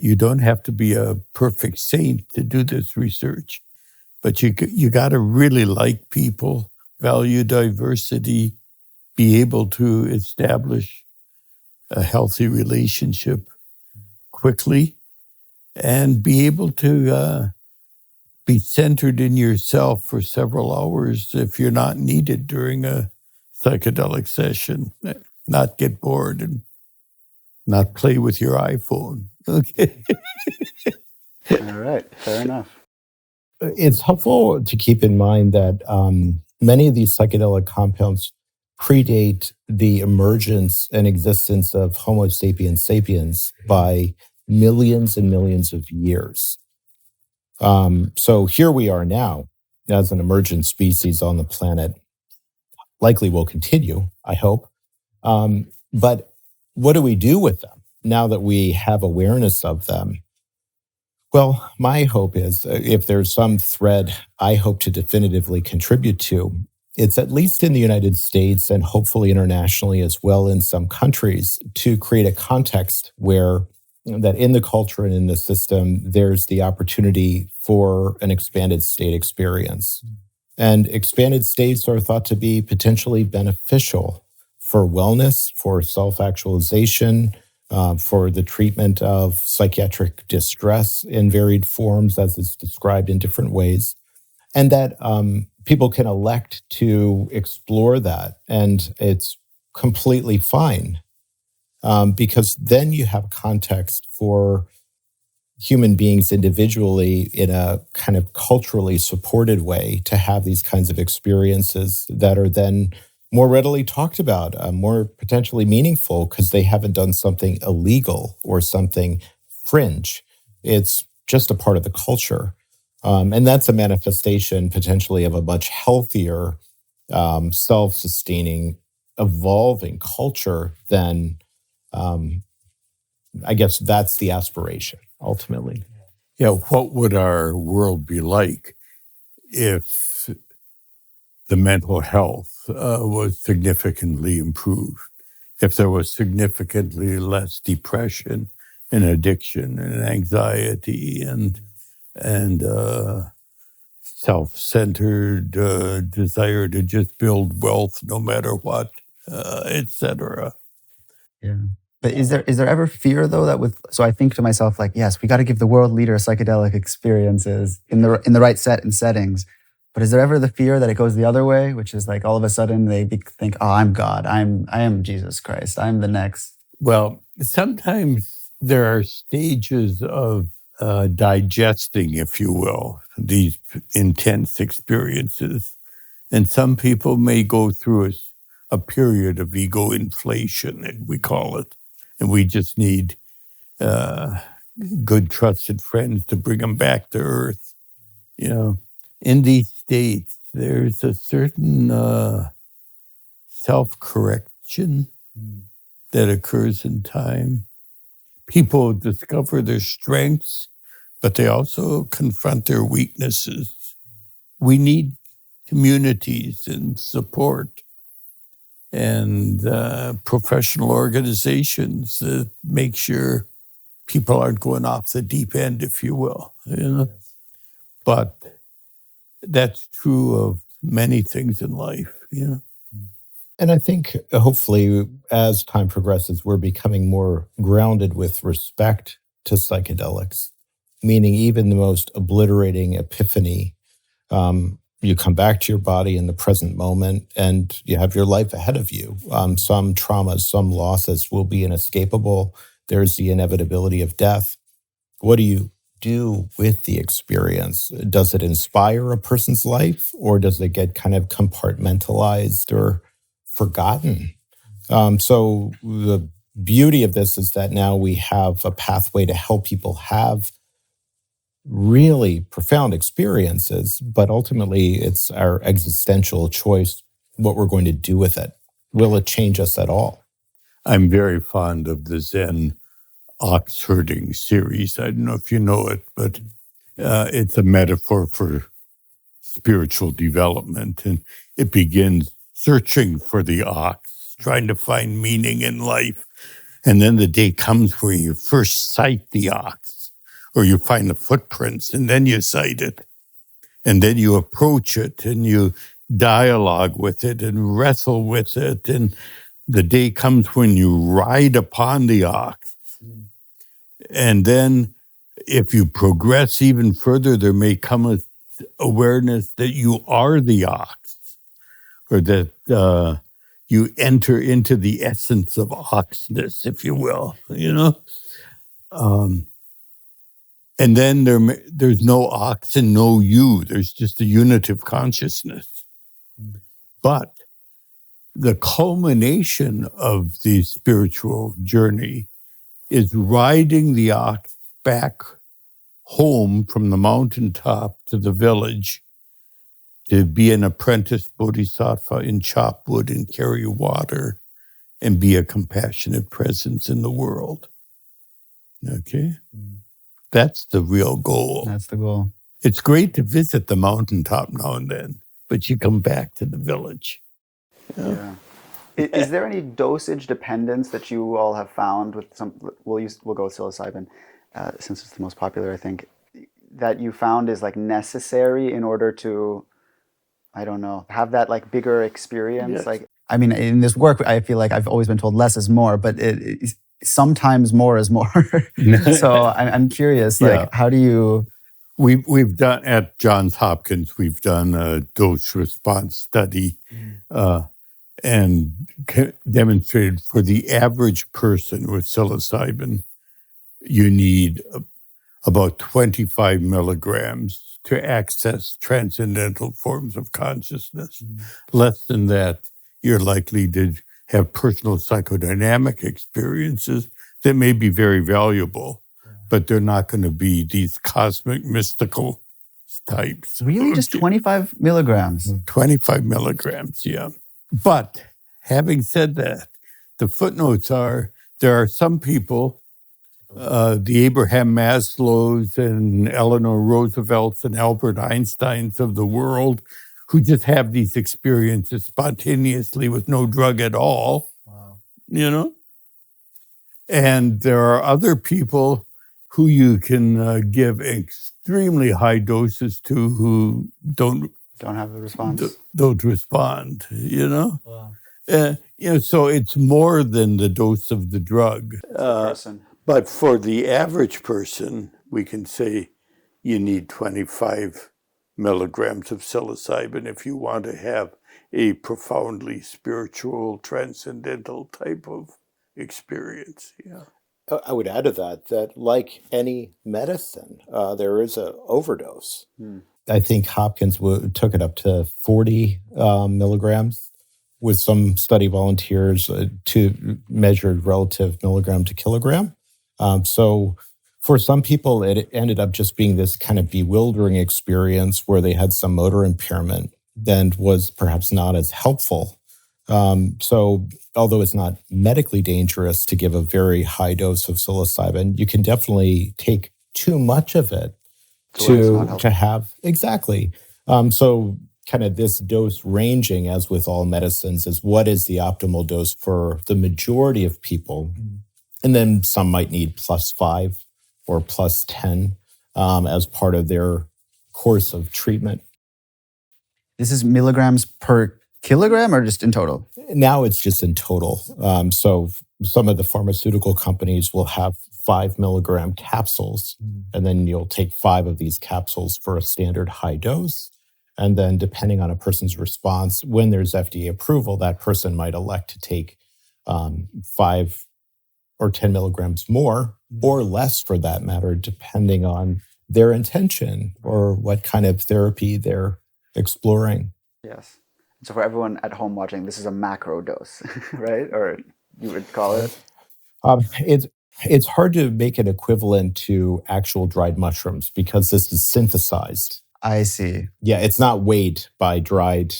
You don't have to be a perfect saint to do this research, but you got to really like people, value diversity, be able to establish a healthy relationship quickly, and be able to be centered in yourself for several hours if you're not needed during a psychedelic session. Not get bored and not play with your iPhone. Okay. All right, fair enough. It's helpful to keep in mind that many of these psychedelic compounds predate the emergence and existence of Homo sapiens sapiens by millions and millions of years. So here we are now as an emergent species on the planet. Likely will continue, I hope. But what do we do with them now that we have awareness of them? Well, my hope is if there's some thread I hope to definitively contribute to, it's at least in the United States and hopefully internationally as well in some countries to create a context where that in the culture and in the system, there's the opportunity for an expanded state experience. And expanded states are thought to be potentially beneficial for wellness, for self-actualization, for the treatment of psychiatric distress in varied forms, as is described in different ways. And that people can elect to explore that. And it's completely fine because then you have context for human beings individually in a kind of culturally supported way to have these kinds of experiences that are then more readily talked about, more potentially meaningful because they haven't done something illegal or something fringe. It's just a part of the culture. And that's a manifestation potentially of a much healthier, self-sustaining, evolving culture than I guess that's the aspiration, ultimately. Yeah, what would our world be like if the mental health was significantly improved? If there was significantly less depression and addiction and anxiety and self-centered desire to just build wealth no matter what, etc. Yeah. But is there ever fear though that so I think to myself like, yes, we got to give the world leader psychedelic experiences in the right set and settings. But is there ever the fear that it goes the other way, which is like all of a sudden they think, oh, I'm God, I am Jesus Christ, I'm the next. Well, sometimes there are stages of digesting, if you will, these intense experiences. And some people may go through a period of ego inflation, we call it. And we just need good, trusted friends to bring them back to earth. You know, in these states, there's a certain self-correction that occurs in time. People discover their strengths, but they also confront their weaknesses. We need communities and support and professional organizations that make sure people aren't going off the deep end, if you will. You know? But that's true of many things in life. You know? And I think hopefully as time progresses, we're becoming more grounded with respect to psychedelics, meaning even the most obliterating epiphany, you come back to your body in the present moment and you have your life ahead of you. Some traumas, some losses will be inescapable. There's the inevitability of death. What do you do with the experience? Does it inspire a person's life or does it get kind of compartmentalized or forgotten? So the beauty of this is that now we have a pathway to help people have really profound experiences, but ultimately it's our existential choice what we're going to do with it. Will it change us at all? I'm very fond of the Zen ox herding series. I don't know if you know it, but it's a metaphor for spiritual development. And it begins searching for the ox, trying to find meaning in life. And then the day comes where you first sight the ox, or you find the footprints, and then you sight it. And then you approach it, and you dialogue with it, and wrestle with it. And the day comes when you ride upon the ox. And then if you progress even further, there may come a awareness that you are the ox, or that you enter into the essence of oxness, if you will, you know? And then there's no ox and no you. There's just a unitive consciousness. But the culmination of the spiritual journey is riding the ox back home from the mountaintop to the village to be an apprentice bodhisattva in chop wood and carry water and be a compassionate presence in the world. Okay? That's the real goal. That's the goal. It's great to visit the mountaintop now and then, but you come back to the village. Yeah. Is there any dosage dependence that you all have found with some? We'll go with psilocybin, since it's the most popular, I think. That you found is like necessary in order to, I don't know, have that like bigger experience. Yes. Like, I mean, in this work, I feel like I've always been told less is more, but sometimes more is more. So I'm curious, like, how do you? We've done at Johns Hopkins, we've done a dose response study and demonstrated for the average person with psilocybin, you need about 25 milligrams to access transcendental forms of consciousness. Less than that, you're likely to have personal psychodynamic experiences that may be very valuable, but they're not going to be these cosmic mystical types. Really? Just 25 milligrams? 25 milligrams, yeah. But having said that, the footnotes are, there are some people, the Abraham Maslows and Eleanor Roosevelts and Albert Einsteins of the world, who just have these experiences spontaneously with no drug at all. Wow. You know? And there are other people who you can give extremely high doses to who don't have the response. Don't respond, you know? Wow. So it's more than the dose of the drug. Person. But for the average person, we can say you need 25 milligrams of psilocybin if you want to have a profoundly spiritual, transcendental type of experience. Yeah. I would add to that like any medicine, there is an overdose. I think Hopkins took it up to 40 milligrams with some study volunteers to measured relative milligram to kilogram. So for some people, it ended up just being this kind of bewildering experience where they had some motor impairment and was perhaps not as helpful. So although it's not medically dangerous to give a very high dose of psilocybin, you can definitely take too much of it to have. Exactly. So kind of this dose ranging, as with all medicines, is what is the optimal dose for the majority of people. And then some might need +5 or +10 as part of their course of treatment. This is milligrams per kilogram or just in total? Now it's just in total. So some of the pharmaceutical companies will have 5 milligram capsules, and then you'll take 5 of these capsules for a standard high dose. And then depending on a person's response, when there's FDA approval, that person might elect to take 5 or 10 milligrams more or less for that matter, depending on their intention or what kind of therapy they're exploring. Yes. So for everyone at home watching, this is a macro dose, right? Or you would call it? It's hard to make it equivalent to actual dried mushrooms because this is synthesized. I see. Yeah, it's not weighed by dried,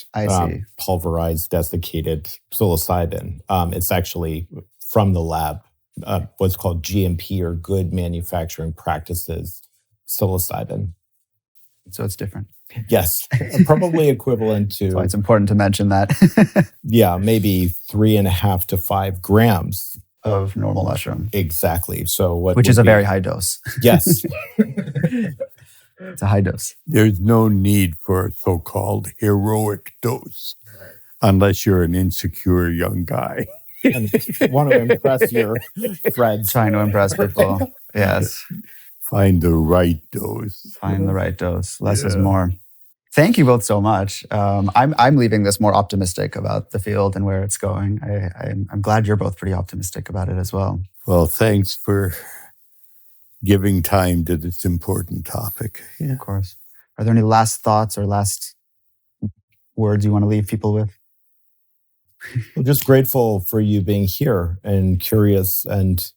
pulverized, desiccated psilocybin. It's actually from the lab, what's called GMP or Good Manufacturing Practices psilocybin. So it's different. Yes, probably equivalent to. That's why it's important to mention that. Yeah, maybe 3.5 to 5 grams of normal mushroom. Exactly. So which is a very high dose. Yes. It's a high dose. There's no need for a so-called heroic dose unless you're an insecure young guy. And want to impress your friends. Trying to impress people. Yes. Find the right dose. Find the right dose. Less is more. Thank you both so much. I'm leaving this more optimistic about the field and where it's going. I'm glad you're both pretty optimistic about it as well. Well, thanks for giving time to this important topic. Yeah. Of course. Are there any last thoughts or last words you want to leave people with? Well, just grateful for you being here and curious and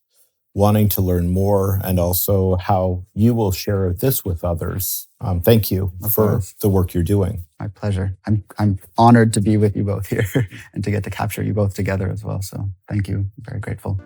wanting to learn more, and also how you will share this with others. Thank you for the work you're doing. My pleasure. I'm honored to be with you both here and to get to capture you both together as well. So thank you. I'm very grateful.